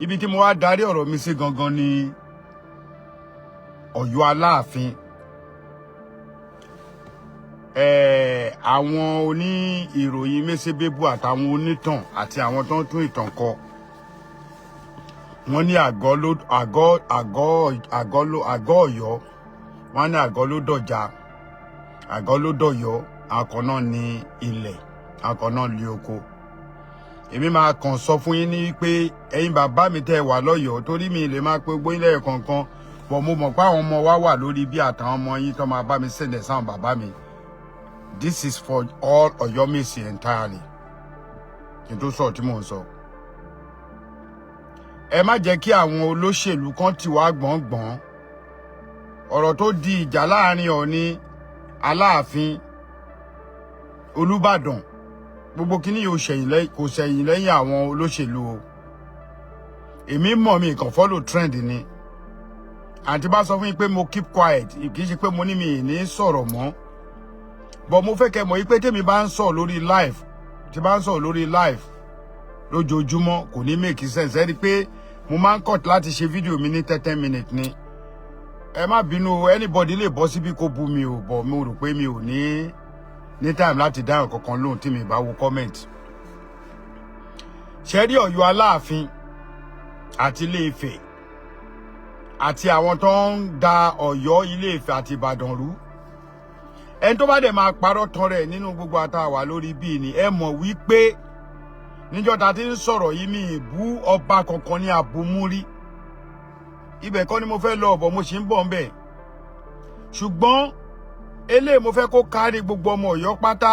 Ibi tí mo wá darí ọ̀rọ̀ mi sí gangan ni Ọ̀yọ́ Aláàfin. Àwọn oní ìròyìn mẹ́sẹ̀bẹ́bù àtàwọn onítàn àti àwọn tó ń tún ìtàn kọ. Wọ́n ní àgọ́ Ọ̀yọ́. Wọ́n ní àgọ́ ló dọ̀jà. Àgọ́ ló dọ̀yọ́. Àkọ́ náà ní ilẹ̀. Àkọ́ náà lé oko. Èmi máa kàn sọ fún yín ní pé ẹ̀yin bàbá mi tẹ́ wà lọ́yọ̀ọ́ torí mi lè máa pe gbóyin lẹ́yìn kankan. Bọ̀ mo mọ̀ pé àwọn ọmọ wa wà lórí bí àtàwọn ọmọ yín tó máa bá mi sẹ̀lẹ̀ sáwọn bàbá mi. This is for all Ọ̀yọ́mèsì entirely. Kí n tó sọ tí mò ń sọ. Ẹ má jẹ́ kí àwọn olóṣèlú kan tì wá gbọ̀ngbọ̀n. Ọ̀rọ̀ tó di ìjà láàrin Ọọ̀ni Aláàfin Olúbàdàn. Gbogbo kíní yóò kò ṣẹ̀yìn lẹ́yìn àwọn olóṣèlú o. Èmi mọ̀ mi kàn follow trend ni. Àǹtí bá sọ fún mi pé mo keep quiet, kì í ṣe pé mo ní mi ní sọ̀rọ̀ mọ́. But mo fẹ́ kẹ́ mọ̀ pé tèmi bá ń sọ lórí live, tí bá ń sọ lórí live lójoojúmọ́ kò ní make sense. Ẹ rí pé mo máa ń cut láti ṣe fídíò mi ní 30 minutes ni. Ẹ má bínú, anybody lè bọ́ síbí kó bú mi o, but mo rò pé mi ò ní time láti dáhùn kankan lóhùn tí mi bá wo comment. Ṣé rí Ọ̀yọ́ Aláàfin àti Ilé Ifẹ̀ àti àwọn tó ń da Ọ̀yọ́, Ilé Ifẹ̀ àti Ìbàdàn rú. Ẹni tó bá dẹ̀ máa parọ́ tán rẹ̀ nínú gbogbo àtàwà lórí bíi ni ẹ mọ̀ wípé níjọ́ ta ti ń sọ̀rọ̀ yìí mi ìbú ọba kankan ní abúmúrí. Ibẹ̀ kọ́ ni mo fẹ́ lọ bọ̀ mo sì ń bọ̀ ńbẹ̀. Ṣùgbọ́n eléyìí mo fẹ́ kó kárí gbogbo ọmọ Ọ̀yọ́ pátá.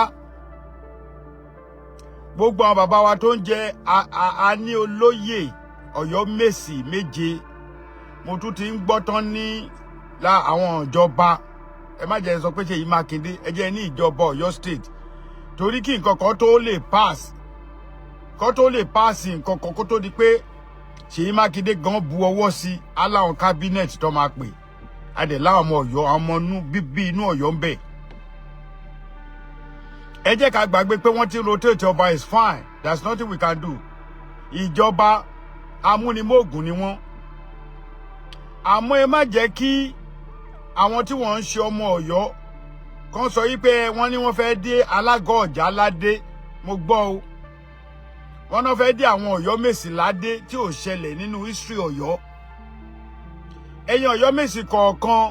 Gbogbo àwọn bàbá wa tó ń jẹ a ní olóyè Ọ̀yọ́mèsì méje. Mo tún ti ń gbọ́ tán ní àwọn ìjọba. Ẹ má jẹ́ sọ pé Ṣèyí Mákindé, ẹ jẹ́ ní ìjọba Ọ̀yọ́ state. Torí kí nǹkan kan tó lè pass. Kó tó lè pass nǹkan kan kó tó di pé Ṣèyí Mákindé gan bu ọwọ́ sí aláwọn cabinet tó máa pè. Adẹ̀ láwọn ọmọ Ọ̀yọ́, àwọn ọmọ inú bíbí inú Ọ̀yọ́ ń bẹ. Ẹ jẹ́ ká gbàgbé pé wọ́n ti rotate ọba is fine. There's nothing we can do. Ìjọba amúnimóògùn ni wọ́n. Àmọ́ ẹ má jẹ́ kí àwọn tí wọ́n ń ṣe ọmọ Ọ̀yọ́ kan sọ yí pé wọ́n ní wọ́n fẹ́ dé alága ọ̀jà ládé. Mo gbọ́ o. Wọ́n náà fẹ́ dé àwọn Ọ̀yọ́mèsì ládé tí ò ṣẹlẹ̀ nínú history Ọ̀yọ́. Ẹ̀yin Ọ̀yọ́mèsì kọ̀ọ̀kan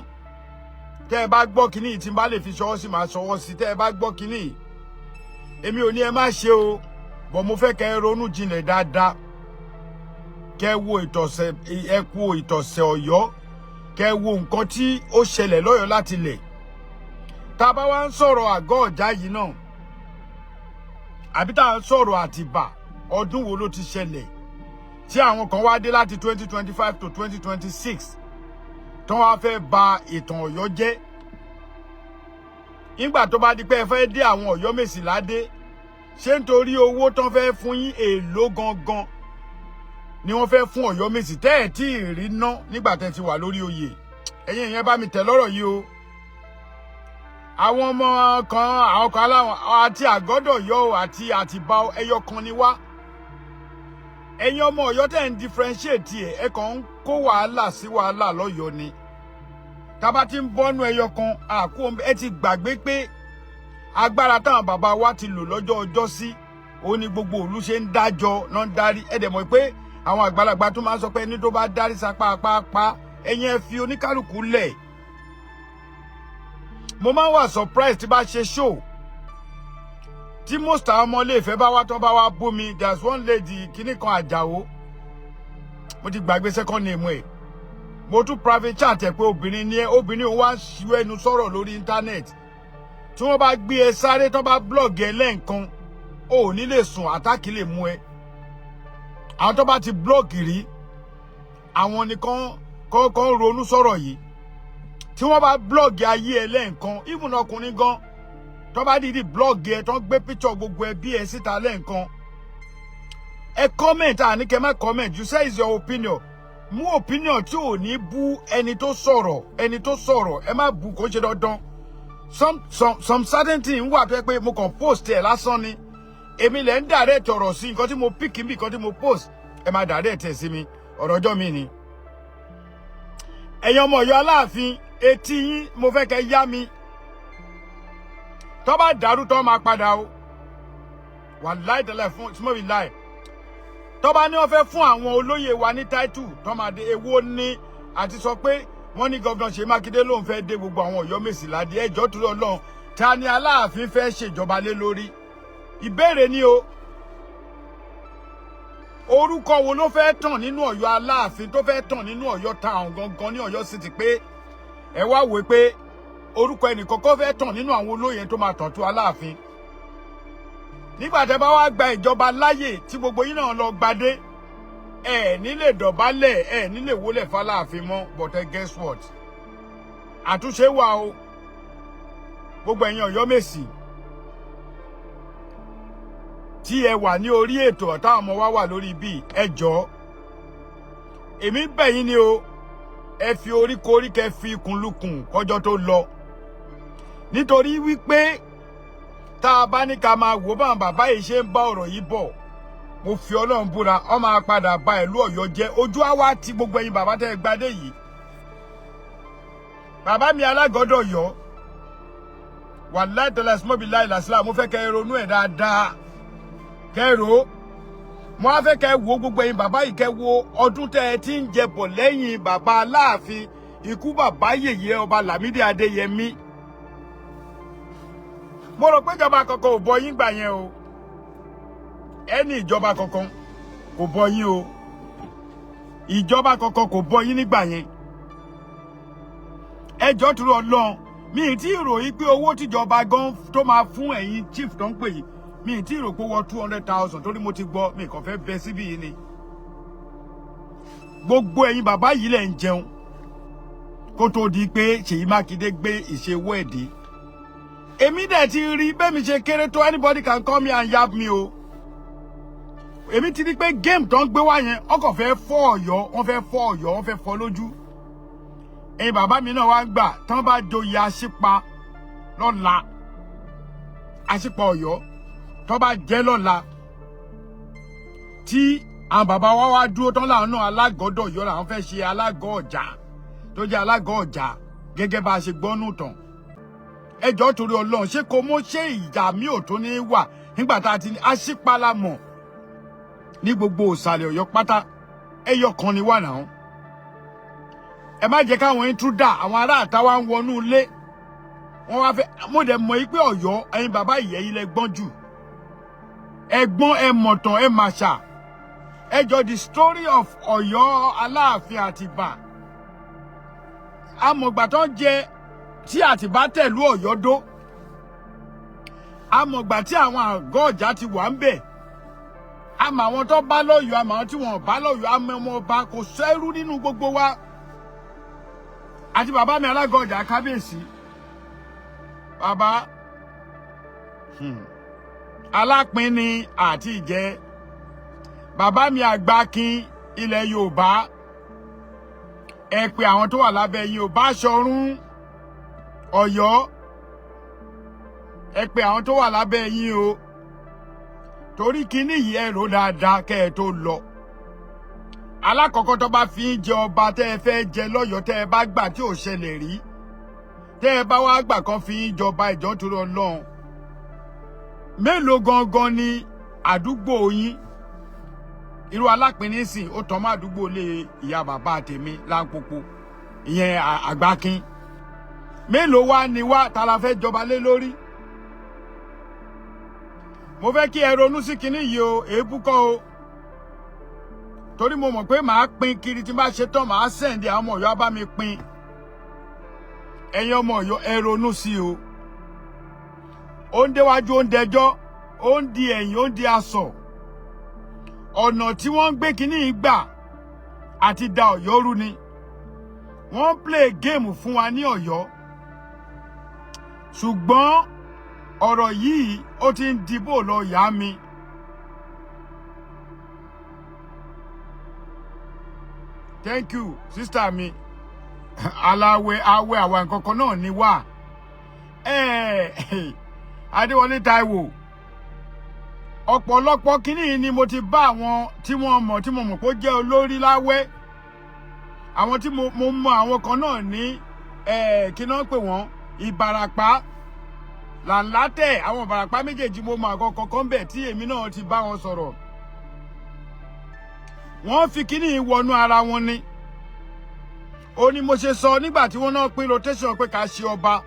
tẹ́ ẹ bá gbọ́ kíní tí n bá lè fi ṣọwọ́ sí máa ṣọwọ́ sí. Tẹ́ ẹ bá gbọ́ kíní èmi ò ní ẹ má ṣe o, bọ̀ mo fẹ́ kẹ́ ẹ ronú jinlẹ̀ dáadáa. Kẹ́ ẹ wo ìtọ̀sẹ̀ Ọ̀yọ́. Kẹ́ ẹ wo nǹkan tí ó ṣẹlẹ̀ lọ́yọ́ láti lẹ̀. Tá bá wá ń sọ̀rọ̀ àgọ́ ọ̀já yìí náà àbí tá à ń sọ̀rọ̀ Àtìbà, ọdún wo ló ti ṣẹlẹ̀ tí àwọn kan wá dé láti 2025 to 2026 tán wá fẹ́ ba ìtàn Ọ̀yọ́ jẹ́. Nígbà tó bá di pé ẹ fẹ́ dé àwọn Ọ̀yọ́mèsì ládé, ṣé nítorí owó tán fẹ́ fún yín èlò gangan ni wọ́n fẹ́ fún Ọ̀yọ́mèsì tẹ́ ẹ̀ tí ì rí ná nígbà tẹ́ ti wà lórí oyè? Ẹ̀yin ìyẹn bá mi tẹ̀ lọ́rọ̀ yìí o. Àwọn ọmọ kan àwọn kan aláwọn àti Àgọ́dọ̀yọ́ àti Àtìbà ẹyọ kan ni wá. Ẹ̀yin ọmọ Ọ̀yọ́ tẹ́ ń differentiate ẹ̀ kàn ń kó wàhálà sí wàhálà lọ́yọ́ ni. Tá bá ti ń bọ́nú ẹyọ kan ẹ ti gbàgbé pé agbára táwọn bàbá wa ti lò lọ́jọ́ ọjọ́ sí ó ní gbogbo ìlú ṣe ń dájọ́ náà ń darí. Ẹ dẹ̀ mọ̀ pé àwọn àgbàlagbà tó máa ń sọ pé ẹni tó bá darí sapá apá ẹ̀yin ẹ fi oníkálukú lẹ̀. Mo máa ń wà surprise tí bá ṣe show tí most àwọn ọmọ Ilé Ifẹ̀ bá wá tán bá wá bú mi. There's one lady kíní kan Àjàó, mo ti gbàgbé second name ẹ̀. Mo tún private chat ẹ̀ pé obìnrin ni ẹ́, obìnrin òun wá ń ṣíwọ́ ẹnu sọ̀rọ̀ lórí internet. Tí wọ́n bá gbé ẹ sáré tán bá blog ẹ lẹ́ǹkan ò ní lè sùn, àtàkì lè mú ẹ. Àwọn tó bá ti blog rí àwọn nìkan kọ́kọ́ ronú sọ̀rọ̀ yìí. Tí wọ́n bá blog ayé ẹ lẹ́ǹkan, even ọkùnrin gan tó bá dìdí blog ẹ tó ń gbé picture gbogbo ẹbí ẹ síta lẹ́ǹkan, ẹ comment. Àní kẹ́ má comment, you say is your opinion. Mú opinion tí ò ní bú ẹni tó sọ̀rọ̀ ẹ má bú kó ṣe dandan. Some certain thing wà tó yẹ pé mo kàn post ẹ lásán ni. Èmi lẹ ń direct ọ̀rọ̀ sí nǹkan tí mo pick níbi nǹkan tí mo post ẹ má direct ẹ sí mi. ọ̀rọ̀ ọjọ́ mi ni. Ẹ̀yin ọmọ Ọ̀yọ́ Aláàfin, etí yín mo fẹ́ kẹ́ yá mi. Tó bá dàrú tó máa padà o. Wàláì tẹ́lẹ̀ fún small be lie. Tó bá ní wọ́n fẹ́ fún àwọn olóyè wa ní title tó máa dé èwo ní àti sọ pé wọ́n ní Governor Ṣèyí Mákindé ló ń fẹ́ dé gbogbo àwọn Ọ̀yọ́ Mèsì ládé ẹjọ́ tó Ọlọ́run ta ni Aláàfin fẹ́ ṣèjọba lé lórí. Ìbéèrè ni o. Orúkọ wo ló fẹ́ tàn nínú Ọ̀yọ́ Aláàfin tó fẹ́ tàn nínú Ọ̀yọ́ town gangan ní Ọ̀yọ́ City pé ẹ wá wò pé orúkọ ẹnìkan kò fẹ́ tàn nínú àwọn olóyè tó máa tàn tó Aláàfin. Nígbà tẹ́ bá wá gba ìjọba láyè tí gbogbo yín náà lọ gbadé ẹ ní lè dọ̀bálẹ̀ ẹ ní lè wólẹ̀ f'Aláàfin mọ́ but guess what? Àtúnṣe wà o. Gbogbo ẹ̀yin Ọ̀yọ́ Mèsì tí ẹ wà ní orí ètò ọ̀tá ọmọ wa wà lórí bí ẹ jọ̀ọ́ èmi bẹ̀ yín ni o ẹ fi orí korí kẹ́ fi ikùn lukùn kọjọ́ tó lọ nítorí wípé tá a bá ní ká máa wò bá bàbá yìí ṣe ń bá ọ̀rọ̀ yìí bọ̀ mo fi Ọlọ́run búra ó máa padà ba ìlú Ọ̀yọ́ jẹ́ ojú àwa ti gbogbo ẹ̀yin bàbá tẹ́ gbadé yìí bàbá mi alágọ̀dọ̀ Ọ̀yọ́ wàláì tẹ́lẹ̀ small be lie làsílà mo fẹ́ kẹ́ ronú ẹ̀ dáadáa kẹ́rò mo á fẹ́ kẹ́ wo gbogbo ẹ̀yin bàbá yìí kẹ́ wo ọdún tẹ́ ẹ ti ń jẹ bọ̀ lẹ́yìn bàbá Aláàfin ikú bàbá yèyé ọba Lámídì Adéyẹmí mo rò pé ìjọba kankan ò bọ yín gbà yẹn o ẹni ìjọba kankan kò bọ yín o ìjọba kankan kò bọ yín nígbà yẹn ẹjọ́ tó Ọlọ́run mi ì tí ì ròyìn pé owó tíjọba gan tó máa fún ẹ̀yin chief tó ń pè yìí mi ì tí ì rò pé wọ 200,000 torí mo ti gbọ́ mi kàn fẹ́ bẹ síbí yìí ni gbogbo ẹ̀yin bàbá yìí lẹ̀ ń jẹun kó tó di pé Ṣèyí Mákindé gbé ìṣèwọ́ ẹ̀dí èmi dẹ̀ ti rí bẹ́ẹ̀ mi ṣe kéré tó anybody can call me and yab me o èmi ti rí pé game tó ń gbé wá yẹn ọkọ̀ fẹ́ fọ́ Ọ̀yọ́ wọ́n fẹ́ fọ́ Ọ̀yọ́ wọ́n fẹ́ fọ́ lójú ẹ̀yin bàbá mi náà wá ń gbà tán bá joyè Aṣípa lọ́la Aṣípa Ọ̀yọ́ tó bá jẹ́ lọ́la tí àwọn bàbá wa wá dúró tán láwọn náà alágọ̀dọ̀ Ọ̀yọ́ làwọn fẹ́ ṣe alágọ̀ ọ̀jà tó jẹ́ alágọ̀ ọ̀jà gẹ́gẹ́ bá a ṣe gbọ́nú tán ẹjọ́ torí Ọlọ́run ṣé kò mọ̀ ṣé ìjà mi ò tó ní wà nígbà tá a ti ní Aṣípa la mọ̀ ní gbogbo òsàlẹ̀ Ọ̀yọ́ pátá ẹyọ kan ni wà náà ẹ má jẹ́ káwọn intruder àwọn ará àta wa ń wọnú ilé wọ́n wá fẹ́ mo dẹ̀ mọ̀ yí pé Ọ̀yọ́ ẹ̀yin bàbá ìyẹ́ ilẹ̀ gbọ́n jù ẹ̀gbọ́n ẹ mọ̀tàn ẹ màṣà ẹjọ́ the story of Ọ̀yọ́ Aláàfin Àtìbà amọ̀gbà tó ń jẹ tí Àtìbà tẹ̀lú Ọ̀yọ́ dó amọ̀gbà tí àwọn àgọ́ ọ̀jà ti wà ń bẹ̀ àmọ́ àwọn tó bá lọ́yọ̀ọ́ àmọ́ àwọn tí wọ́n bá lọ́yọ̀ọ́ àmọ́ ọmọ ọba kò sẹ́rú nínú gbogbo wa àti bàbá mi alágọ̀ ọ̀jà kábíyèsí bàbá alápín ni àti ìjẹ bàbá mi Àgbàkin ilẹ̀ Yorùbá ẹ pé àwọn tó wà lábẹ́ Yorùbá Ṣọ̀run Ọ̀yọ́ ẹ pé àwọn tó wà lábẹ́ yín o torí kíní yìí ẹ rò dáadáa kẹ́ ẹ tó lọ alákọ̀ọ́kọ́ tó bá fi ń jẹ ọba tẹ́ ẹ fẹ́ jẹ lọ́yọ̀ọ́ tẹ́ ẹ bá gbà tí ò ṣẹlẹ̀ rí tẹ́ ẹ bá wá gbà kan fi ń jọba ìjọ tó lọ lọ́hùn mélòó gangan ni àdúgbò yín irú Alápín nísìn ó tọ́ mọ́ àdúgbò lé ìyá bàbá tèmi Láńpòpò ìyẹn Àgbàkin mélòó wá ni wá ta la fẹ́ jọba lé lórí mo fẹ́ kí ẹ ronú sí kinní yìí o èébú kọ́ o torí mo mọ̀ pé màá pín kiri tí n bá ṣe tán màá sẹ́ǹdì àwọn ọmọ Ọ̀yọ́ bá mi pín ẹ̀yin ọmọ Ọ̀yọ́ ẹ ronú sí o ó ń déwájú ó ń dẹjọ́ ó ń di ẹ̀yìn ó ń di aṣọ ọ̀nà tí wọ́n ń gbé kinní yìí gbà àti da Ọ̀yọ́ rú ni wọ́n ń play game fún wa ní Ọ̀yọ́ ṣùgbọ́n ọ̀rọ̀ yìí ó ti ń dìbò lọ yá mi thank you sister mi aláwẹ̀ awẹ́ àwọn nǹkan kan náà ni wà Adéwọlé Táíwò ọ̀pọ̀lọpọ̀ kíní ni mo ti bá àwọn tí wọ́n mọ̀ tí mo mọ̀ pé ó jẹ́ olórí láwẹ́. Àwọn tí mo mọ̀ àwọn kan náà ní kí náà pè wọ́n Ìbàràpá Làǹlátẹ̀, àwọn Ìbàràpá méjèèjì mo mọ̀ àkọ́kọ́ kan bẹ̀ tí èmi náà ti bá wọn sọ̀rọ̀. Wọ́n fi kíní wọnú ara wọn ni. Ó ní mo ṣe sọ nígbà tí wọ́n náà pín rotation pé ká ṣe ọba.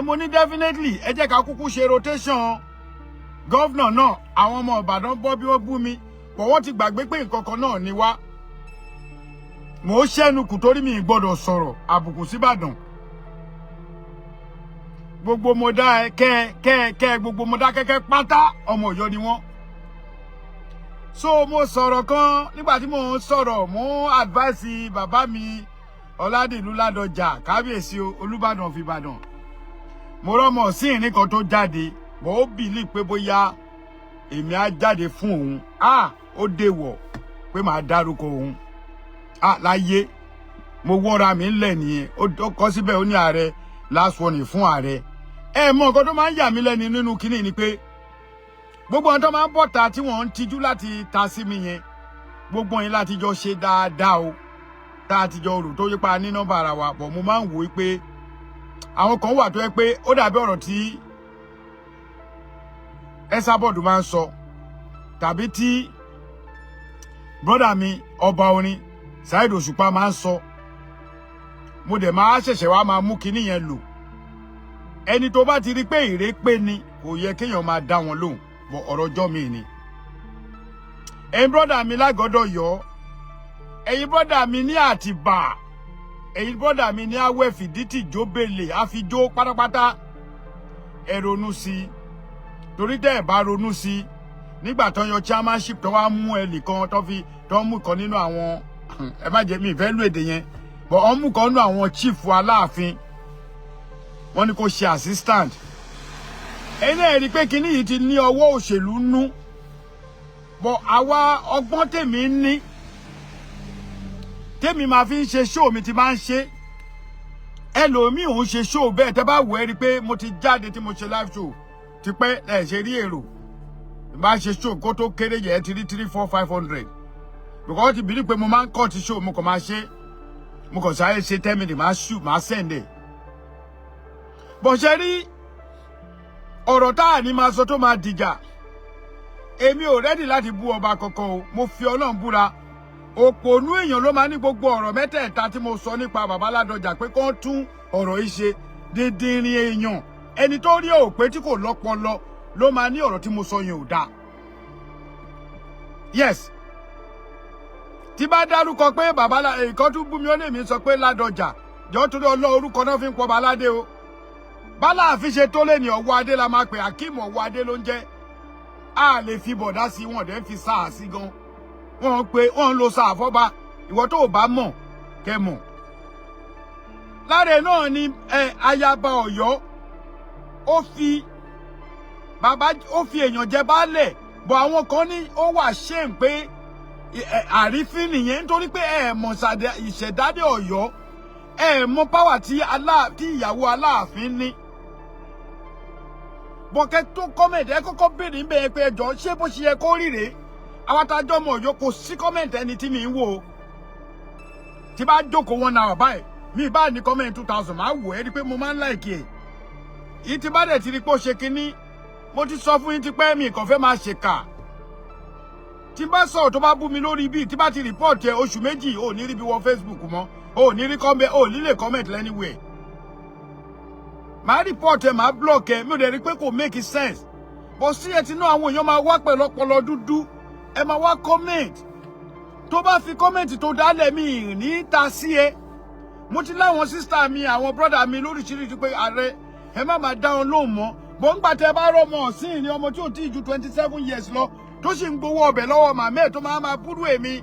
Mo ní definitely ẹ jẹ́ ká kúkú ṣe rotation governor náà. Àwọn ọmọ Ìbàdàn bọ́ bí wọ́n bú mi, pọ̀ wọ́n ti gbàgbé pé nǹkan kan náà ni wá. Mo ṣẹ́nu kù torí mi gbọ́dọ̀ sọ̀rọ̀ àbùkù síbàdàn. Gbogbo mo dá kẹ́ gbogbo mo dá kẹ́kẹ́ pátá ọmọ Ọ̀yọ́ ni wọ́n. So mo sọ̀rọ̀ kan nígbà tí mo ń sọ̀rọ̀ mo advice bàbá mi Ọládìlú Ládọjà kábíyèsí Olúbàdàn of Ìbàdàn. Mo rọ́mọ sí ìrìn kan tó jáde, mo bìlí pé bóyá èmi á jáde fún òun. Ó déwọ̀ pé màá dárúkọ òun. Láyé mo wọ́ra mi ńlẹ̀ nìyẹn. Ó kọ síbẹ̀ ó ní ààrẹ last warning fún ààrẹ. Mọ nǹkan tó máa ń yà mí lẹ́nu nínú kinní ni pé gbogbo àwọn tó máa ń bọ̀ta tí wọ́n ń tijú láti ta sí mi yẹn, gbogbo yín láti jọ ṣe dáadáa o, tá a ti jọ rò tó yípa ní nọ́mbà ara wa. Bọ̀ mo máa ń wò ó pé àwọn kan wà tó yẹ pé ó dàbí ọ̀rọ̀ tí Ẹsábọ̀dù máa ń sọ, tàbí tí brọ́dà mi ọba orin Saheed Òṣùpá máa ń sọ. Mo dẹ̀ máa ṣẹ̀ṣẹ̀ wá máa mú kinní yẹn lò. Ẹni tó bá ti rí pé ìrépé ni kò yẹ kéèyàn máa dá wọn lóhùn, bọ̀ ọ̀rọ̀ ọjọ́ mi ni. Ẹ̀yin brọ́dà mi lágọ̀dọ̀ yọ, ẹ̀yin brọ́dà mi ní Àtìbà, ẹ̀yin brọ́dà mi ní Awẹ́ Fìdítì Jóbèlè àfijó pátápátá. Ẹ ronú sí i, torí tẹ́ ẹ bá ronú sí i nígbà tó yan chairmanship tó wá mú ẹnìkan tó mú kan nínú àwọn ẹ má jẹ́ mi ìfẹ́ lù èdè yẹn, bọ̀ ọ́n mú kan nínú àwọn chief Aláàfin, wọ́n ní kó ṣe assistant. Ẹni ẹ̀ rí pé kinní yìí ti ní ọwọ́ òṣèlú nú, bọ̀ àwa ọgbọ́n tèmi ní tèmi máa fi ń ṣe show mi ti máa ń ṣe. Ẹlòmíì òun ṣe show bẹ́ẹ̀ tẹ́ bá wò ẹ́ rí pé mo ti jáde tí mo ṣe live show ti pẹ́ ẹ̀ ṣe rí èrò. Bá ṣe show kó tó kéré yẹ ti rí 300, 400, 500. Because ti bìlí pé mo máa ń cut show mo kàn máa ṣe, mo kàn sáré ṣe 10 minutes máa shoot máa send ẹ̀. Bọ̀ ṣe rí ọ̀rọ̀ táà ní máa sọ tó máa dìjà. Èmi ò rẹ́dì láti bú ọba kankan o, mo fi Ọlọ́run búra. Òpònú èèyàn ló máa ní gbogbo ọ̀rọ̀ mẹ́tẹ̀ẹ̀ta tí mo sọ nípa bàbá Ládọjà pé kán tún ọ̀rọ̀ yìí ṣe. Dídìrín èèyàn, ẹni tó rí òpé tí kò lọ́pọlọ ló máa ní ọ̀rọ̀ tí mo sọ yẹn ò dáa. Yes. Tí bá dárúkọ pé bàbá nǹkan tún bú mi ó lè mi sọ pé Ládọjà jọ torí Ọlọ́run orúkọ náà fi ń pọ̀ Báládé o. Báláàfin ṣe tó lé ní Ọwọ́ Adé la máa pè, Akeem Ọwọ́ Adé ló ń jẹ́. A lè fi bọ̀dá sí wọn dẹ̀ fi sáà sí gan. Wọ́n lo sáà fọ́ba, ìwọ tó bá mọ̀ kẹ́ mọ̀. Láre náà ni ayaba Ọ̀yọ́ ó fi èèyàn jẹ baálẹ̀, bọ̀ àwọn kan ní ó wà shame pé àrífín nìyẹn nítorí pé mọ̀ ìṣẹ̀dádé Ọ̀yọ́, mọ̀ power tí ìyàwó Aláàfin ní. Bọ̀kẹ́ tó kọ́mẹ̀tì ẹ kọ́kọ́ béèrè ń bẹ̀rẹ̀ pé ẹjọ́ ṣé bó ṣe yẹ kó ríre. Àwọn atajọ́ ọmọ Ọ̀yọ́ kò sí kọ́mẹ̀tì ẹni tí mi ń wò ó. Tí bá jókòó 1 hour báyìí, mi bá ní kọ́mẹ̀tì 2000 máa wò ẹ́ rí pé mo máa ń láìkì ẹ̀. Yìí ti bá dẹ̀ ti rí pé ó ṣe kinní, mo ti sọ fún yín ti pẹ́ mi kàn fẹ́ máa ṣèkà. Tí bá sọ̀rọ̀ tó bá bú mi lórí bí tí bá ti report ẹ oṣù méjì ò ní rí bí wọ Facebook mọ́, ò ní rí comment, ò ní lè comment anywhere. Màá report ẹ, màá block ẹ, mi ò dẹ̀ rí pé kò make sense. Bọ̀ sí ẹ ti ná àwọn èèyàn máa wá pẹ̀lú ọpọlọ dúdú, ẹ máa wá comment. Tó bá fi comment tó dálẹ̀ mi ní ta sí ẹ. Mo ti láwọn sister mi, àwọn brother mi lóríṣiríṣi pé ààrẹ ẹ má máa dá wọn lóhùn mọ́. Bọ̀ ń gbà tẹ́ bá rọ́mọ ọ̀sìn ní ọmọ tí ò tí ì ju 27 years lọ tó sì ń gbowó ọbẹ̀ lọ́wọ́ màmá ẹ̀ tó máa búrú èmi.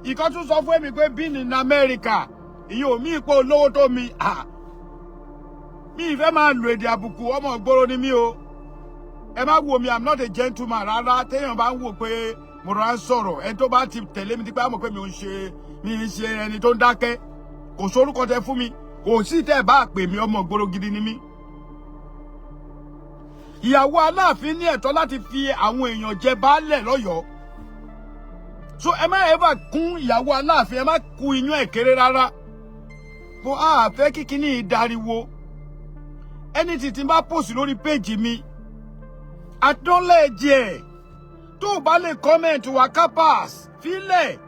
Ìkan tún sọ fún èmi pé being in America ìyẹn ò mí ipò olówó tó mi. Mi ìfẹ́ máa lo èdè àbùkù, ọmọ ìgboro ni mí o. Ẹ má wo mi, I'm not a gentleman rárá. Téèyàn bá ń wò pé mo rà ń sọ̀rọ̀, ẹni tó bá ti tẹ̀lé mi ti pé àmọ̀ pé mi ń ṣe ẹni tó ń dákẹ́. Kò sórúkọ tẹ fún mi, kò sí tẹ́ bá pè mí, ọmọ ìgboro gidi ni mí. ìyàwó Aláàfin ní ẹ̀tọ́ láti fi àwọn èèyàn jẹ baálẹ̀ lọ́yọ̀ọ́. So ẹ má ever kún ìyàwó Aláàfin, ẹ má kú iyún ẹ̀ kéré rárá. Bó a fẹ́ kí kíní ìdariwo. Ẹni tí bá post lórí page mi, acknowledge ẹ̀. Tó bá lè comment wá kápás, fílẹ̀.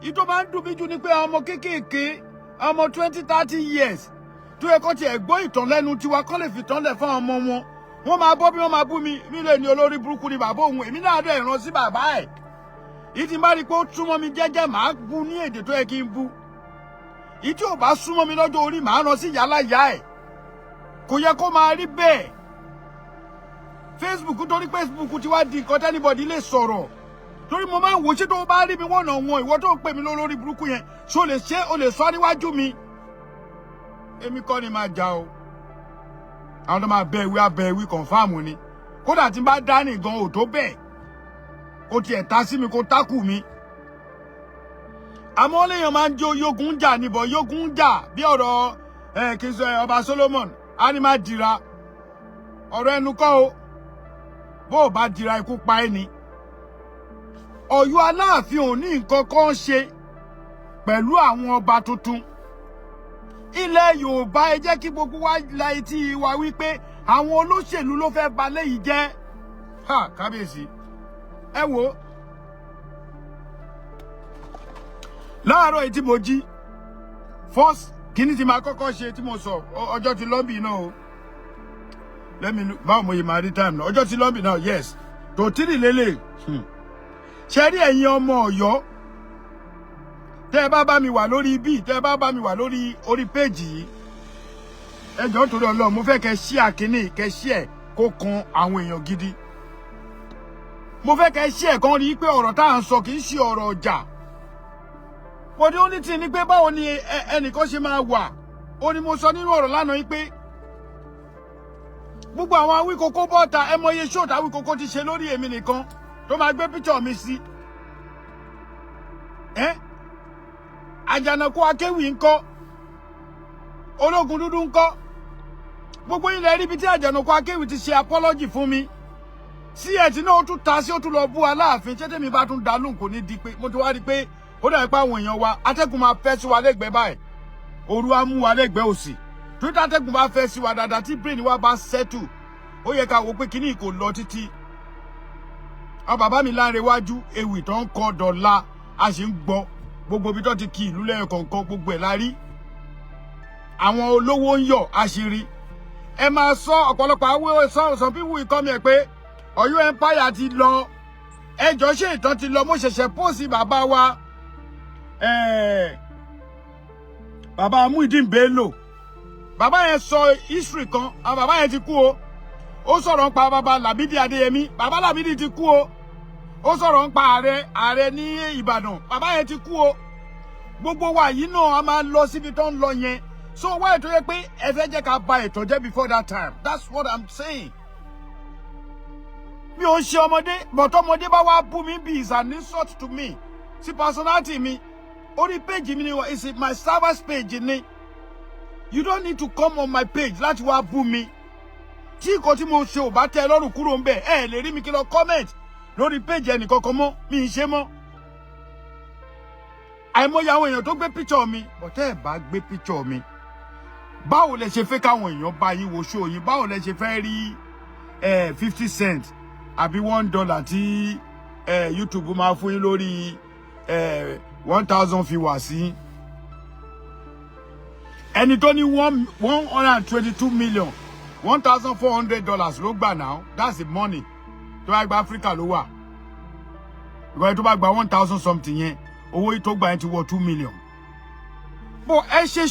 Ìtò máa ń dùn mí jù ni pé àwọn ọmọ kéékèèké, àwọn ọmọ 20-30 years, tó yẹ kó tiẹ̀ gbọ́ ìtàn lẹ́nu tiwa kó lè fi tán lẹ̀ fún ọmọ wọn. Wọ́n máa bọ́ bí wọ́n máa bú mi, mi lè ní olórí burúkú ni bàbá òun, èmi náà dẹ̀ ràn sí bàbá ẹ̀. Ìtì bá rí pé ó súnmọ́ mi jẹ́jẹ́ màá bú ní èdè tó yẹ kí n bú. Ìtì ò bá súnmọ́ mi lọ́jọ́ orí màá ràn sí yálà ìyá ẹ̀. Kò yẹ kó máa rí bẹ́ẹ̀. Facebook torí Facebook ti wá di nǹkan tẹ́nibọ̀dì lè sọ̀rọ̀. Torí mo máa ń wò ṣé tó bá rí mi wọ́n náà wọn ìwọ tó ń pè mí lórí burúkú yẹn ṣó lè ṣe o lè sọ níwájú mi. Èmi kọ́ ni máa jà o. Àwọn tó máa bẹ ìwé abẹ ìwé kọ̀ǹfàmù ni. Kódà tí n bá dá nìgan ò tó bẹ́ẹ̀. Kò tiẹ̀ ta sí mi kó tákù mi. Àmọ́ léèyàn máa ń jó yógun jà níbọ̀ yógun jà bí ọ̀rọ̀ kí n sọ ọba Solomon á ní máa dira. Ọ̀rọ̀ ẹnu kọ́ o. Bó o bá dira ikú pa ẹ́ ni. Ọ̀yọ́ Aláàfin ò ní nǹkan kan ṣe pẹ̀lú àwọn ọba tuntun. Ilẹ̀ Yorùbá ẹ jẹ́ kí gbogbo wa la etí wa wípé àwọn olóṣèlú ló fẹ́ ba léyìí jẹ́. Ha kábíyèsí. Ẹ wò. Láàárọ̀ èyí tí mo jí. First kíní tí máa kọ́kọ́ ṣe tí mo sọ ọjọ́ ti lọ́bì náà o. Báwo mo yìí máa rí time náà. Ọjọ́ ti lọ́bì náà yes. Tòtírì lélẹ̀. Ṣé rí ẹ̀yin ọmọ Ọ̀yọ́ tẹ́ bá bá mi wà lórí ibi tẹ́ bá bá mi wà lórí page yìí ẹ jọ̀ọ́ torí Ọlọ́run mo fẹ́ kẹ́ share kíní kẹ́ share kó kan àwọn èèyàn gidi. Mo fẹ́ kẹ́ share kan rí pé ọ̀rọ̀ tá à ń sọ kì í ṣe ọ̀rọ̀ ọjà. Mo ní only thing ni pé báwo ni ẹnìkan ṣe máa wà. Ó ní mo sọ nínú ọ̀rọ̀ lánàá yìí pé gbogbo àwọn Awíkókó bọ́ta ẹ mọ iye show tá Awíkókó ti ṣe lórí èmi nìkan tó máa gbé picture mi sí. Àjànàkú akéwì ńkọ́, ológun dúdú ńkọ́. Gbogbo ilẹ̀ rí bí tí Àjànàkú akéwì ti ṣe apology fún mi. Sí ẹ̀tì náà ó tún ta sí ó tún lọ bú Aláàfin ṣé tèmi bá tún dá lóhùn kò ní di pé mo ti wá rí pé ó dàbí pé àwọn èèyàn wa atẹ́gùn máa fẹ́ sí wa lẹ́gbẹ̀ẹ́ báyìí. Òru á mú wa lẹ́gbẹ̀ẹ́ òsì. Tó tí atẹ́gùn bá fẹ́ sí wa dáadáa tí brain wa bá settle. Ó yẹ ká wò pé kíní kò lọ títí. Àwọn bàbá mi Laarin wájú ewì tó ń kọ dọ̀la a sì ń gbọ́. Gbogbo bí tó ti kí ìlú lẹ́yìn kọ̀ọ̀kan gbogbo ẹ̀ la rí. Àwọn olówó ń yọ̀ àṣírí. Ẹ máa sọ ọ̀pọ̀lọpọ̀ àwọn some people will come here pé Ọ̀yọ́ empire ti lọ. Ẹjọ́ ṣe ìtàn ti lọ mo ṣẹ̀ṣẹ̀ pósì bàbá wa. Bàbá Muideen Bello. Bàbá yẹn sọ history kan. Àwọn bàbá yẹn ti kú o. Ó sọ̀rọ̀ nípa bàbá Lámídì Adéyẹmí. Bàbá Lámídì ti kú o. Ó sọ̀rọ̀ nípa ààrẹ ní Ìbàdàn. Bàbá yẹn ti kú o. Gbogbo wa yìí náà a máa lọ síbi tó ń lọ yẹn. So why tó yẹ pé ẹ fẹ́ jẹ́ ká ba ètò jẹ́ before that time. That's what I'm saying. Mi ò ṣe ọmọdé, but ọmọdé bá wá bú mi bí is an insult to me. Sí personality mi. Orí page mi ni wọ́n is my service page ni. You don't need to come on my page láti wá bú mi. Tí nǹkan tí mo ṣe ò bá tẹ́ lọ́rùn kúrò ń bẹ̀ ẹ lè rí mi kí lọ comment lórí page ẹnìkankan mọ́ mi ń ṣe mọ́. Àìmọye àwọn èèyàn tó gbé picture mi but ẹ bá gbé picture mi. Báwo lẹ ṣe fẹ́ káwọn èèyàn bá yín wo show yín? Báwo lẹ ṣe fẹ́ rí 50 cent àbí $1 tí YouTube máa fún yín lórí 1000 viewers sí? Ẹni tó ní 122 million $1,400 ló gbà now. That's the money. Tó bá gba Africa ló wà. Because tó bá gba 1000 something yẹn, owó yìí tó gbà yẹn ti wọ 2 million. But ẹ ṣe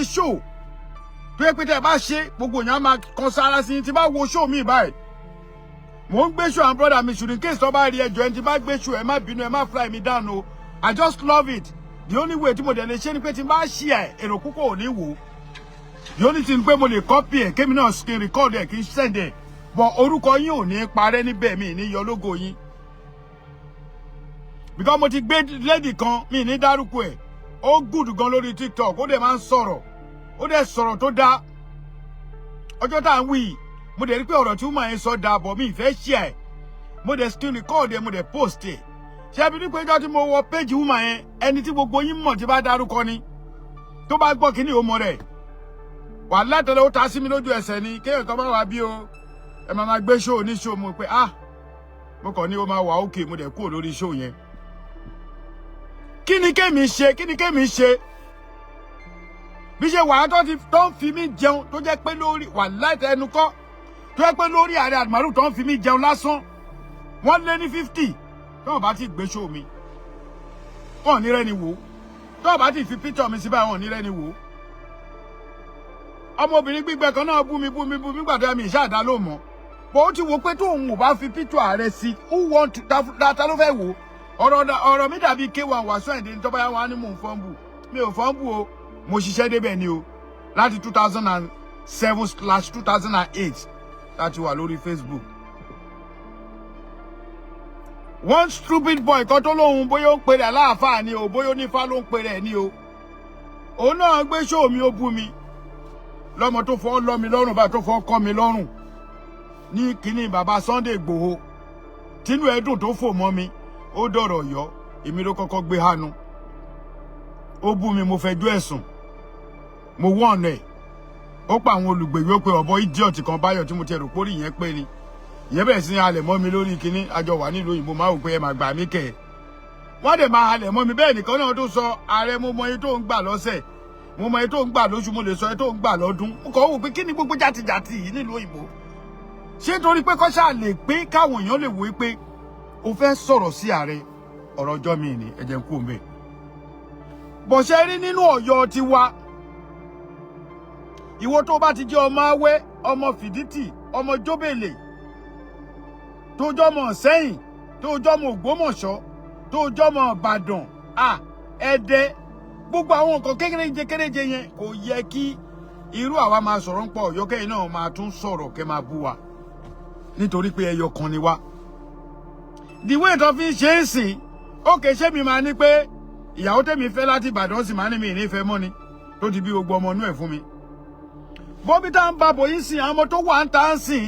show. Tó yẹ pé tẹ́ bá ṣe gbogbo èèyàn máa kan sára sí tí bá wo show mi báyìí. Mo ń gbé show and brother mi should in case tó bá rí ẹjọ́ ẹni tí bá gbé show ẹ má bínú ẹ má fly me down o. I just love it. The only way tí mo dẹ̀ lè ṣe ni pé tí n bá share èrò púpọ̀ ò ní wò. The only thing pé mo lè copy ẹ̀ kémi náà kí n record ẹ̀ kí n send ẹ̀. But orúkọ yín ò ní parẹ́ níbẹ̀ mi ní yọ logo yín. Because mo ti gbé lady kan mi ní dárúkọ ẹ̀. Ó good gan lórí TikTok ó dẹ̀ máa ń sọ̀rọ̀. Ó dẹ̀ sọ̀rọ̀ tó dá. Ọjọ́ tá ń wí mo dẹ̀ rí pé ọ̀rọ̀ tí woman yẹn sọ da bọ̀ mi ìfẹ́ share mo dẹ̀ screen record ẹ̀ mo dẹ̀ post ẹ̀ ṣé bí ní pé jọ́ tí mo wọ page woman yẹn ẹni tí gbogbo yín mọ̀ tí bá dárúkọ ni tó bá gbọ́ kíní ó mọ̀ rẹ̀ wà látẹ̀lẹ́ ó ta sí mi lójú ẹsẹ̀ ni kéèyàn kan bá wà bí o ẹ máa gbé show ní show mo pé mo kàn ní ó máa wà okay mo dẹ̀ kúrò lórí show yẹn kí ni kémi ṣe bí ṣe wà tó ń fi mí jẹun tó jẹ́ pé lórí wà láti ẹnu kọ́ tó jẹ́ pé lórí ààrẹ àdìmọ́rù tó ń fi mí jẹun lásán wọ́n lé ní 50 tó bá ti gbé show mi wọ́n ní rẹ́ni wò tó bá ti fi picture mi sí báyìí wọ́n ní rẹ́ni wò ọmọbìnrin gbígbẹ kan náà bú mi gbàdá mi ìṣáàdá ló mọ̀ bó ó ti wo pé tóun ò bá fi picture ààrẹ sí who want data ló fẹ́ wò ọ̀rọ̀ mi dàbí K1 wàásù ẹ̀dín tó bá yá wá ní mò ń fọ́nbù mi ò fọ́nbù o mo ṣiṣẹ́ débẹ̀ ni o láti 2007/2008 láti wà lórí Facebook. One stupid boy kan tó lóhun bóyá ó ń pèrè aláàfáà ni o bóyá onífá ló ń pèrè ẹ̀ ni o òun náà gbé show mi ó bú mi lọ́mọ tó fọ́ lọ́ mi lọ́rùn bá tó fọ́ kọ́ mi lọ́rùn ní kíní bàbá Sunday Igboho tínú ẹ̀dùn tó fò mọ́ mi ó dọ̀rọ̀ yọ èmi ló kọ́kọ́ gbé hánu ó bú mi mo fẹjọ́ ẹ̀sùn mo wọ́n ọ̀nà ẹ̀ ó pa àwọn olùgbèwé ó pe ọ̀bọ idiot kan báyọ̀ tí mo ti rò pórí yẹn pé ni ìyẹn bẹ̀rẹ̀ sí ní halẹ̀ mọ́ mi lórí kíní àjọ wà nílùú òyìnbó máa wò pé ẹ máa gbà mí kẹ̀ wọ́n dẹ̀ máa halẹ̀ mọ́ mi bẹ́ẹ̀ nìkan náà tó sọ ààrẹ mo mọ iye tó ń gbà lọ́sẹ̀ mo mọ iye tó ń gbà lóṣù mo lè sọ iye tó ń gbà lọ́dún mo kàn wò pé kí ni gbogbo jàtìjàtì yìí nílùú òyìnbó ṣé torí pé kọ́ṣà lè pé káwọn èèyàn lè wò pé o fẹ́ sọ̀rọ̀ sí ààrẹ ọ̀rọ̀ ọjọ́ mi ni ẹ̀jẹ̀ ń kú òun bẹ́ẹ̀ bọ̀ṣẹ́ rí nínú Ọ̀yọ́ tiwa ìwọ tó bá ti jẹ́ ọmọ awẹ́ ọmọ fìdítì ọmọ jóbèlè tó jọmọ sẹ́yìn tó jọmọ Ògbómọ̀ṣọ́ tó jọmọ Ìbàdàn Ẹdẹ gbogbo àwọn nǹkan kéréje yẹn kò yẹ kí irú àwa máa sọ̀rọ̀ ń pọ̀ Ọ̀yọ́ kẹ́yìn náà máa tún sọ̀rọ̀ kẹ́ máa bú wa nítorí pé ẹyọ kan ni wá ìwé ìtàn fi ṣe é sìn ókè ṣé mi máa ní pé ìyàwó tèmi fẹ́ láti Ìbàdàn sì máa ní mi ìnífẹ̀ẹ́ mọ́ ni tó ti bí gbogbo ọmọ inú ẹ̀ fún mi bọ́bí tá ń ba bò yín sìn àwọn ọmọ tó wà ń ta ń sìn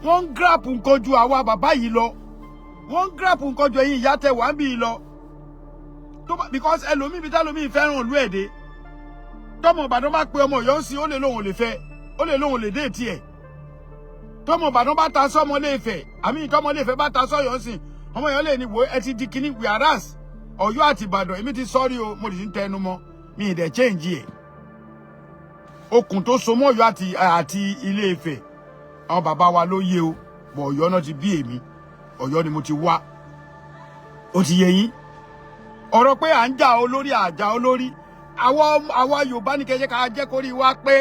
wọ́n ń gíràpù nǹkan ju àwa bàbá yìí lọ wọ́n ń gíràpù nǹkan ju ẹ̀yin ìyá tẹ̀ wá ń bí yìí lọ because ẹlòmíì bí tálòmíì fẹ́ràn ìlú èdè tọmọ Ìbàdàn bá pe ọmọ Ọ̀yọ́ sí ó lè lóhùn lè fẹ́ ó lè lóhùn lè dé tiẹ̀ tọmọ Ìbàdàn bá ta sọmọ Ilé Ifẹ̀ àmì tọmọ Ilé Ifẹ̀ bá ta sọ́yọ́ sìn ọmọ Ọ̀yọ́ lè ní wo ẹ ti di kíní whereas Ọ̀yọ́ àti Ìbàdàn èmi ti sọ́rí o mo lè ti ń tẹnu mọ́ mi ì dẹ̀ change ẹ̀ okùn tó so mọ́ Ọ̀yọ́ àti Ilé Ifẹ̀ àwọn bàbá wa ló yé o bọ̀ Ọ̀yọ́ náà ti bí èmi Ọ̀yọ́ ni mo ti wá ó ti yé yín ọ̀rọ̀ pé à ń jà olórí àjà olórí àwa Yorùbá ní kẹjẹ ká jẹ́ kórí wa pé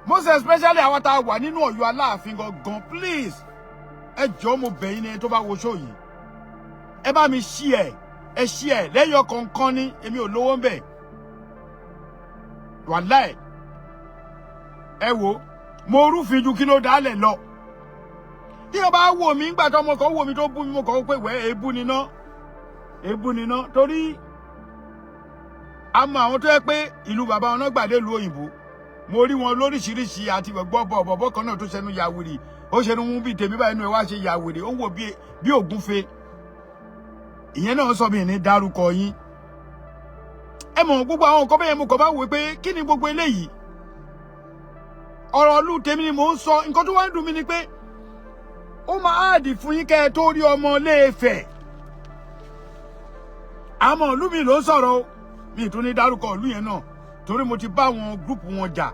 most especially àwa tá a wà nínú Ọ̀yọ́ Aláàfin gangan please ẹ jọ̀ọ́ mo bẹ̀ yín ní tó bá wo show yìí ẹ bá mi share lẹ́yọ kọ̀ọ̀kan ní èmi ò lówó ń bẹ̀ wàláì ẹ wo mo rúfin ju kí ló dálẹ̀ lọ tí o bá wò mí nígbà tó ọmọ kan wò mí tó bú mi mo kàn pé wẹ́ èébú níná torí a mọ àwọn tó yẹ pé ìlú bàbá wọn náà gbàdé ìlú òyìnbó mo rí wọn lóríṣiríṣi àti gbọ́ bọ̀bọ̀ kan náà tó ṣẹnu yàwèrè ó ṣẹnu mú bí tèmi báyìí inú ẹ wá ṣe yàwèrè ó wò bí ògúnfe ìyẹn náà sọ mí ní dárúkọ yín ẹ mọ̀ gbogbo àwọn nǹkan bẹ́yẹn mo kàn bá wò pé kí ni gbogbo eléyìí ọ̀rọ̀ ìlú tèmi ni mò ń sọ nǹkan tó wá ń dùn mí ni pé ó máa áàdì fún yín kẹ́ ẹ tó rí ọmọ Ilé Ifẹ̀ àmọ́ ìlú mi ló ń sọ̀rọ̀ o mi tún ní dárúkọ ìlú yẹn náà torí mo ti bá àwọn gúrùpù wọn jà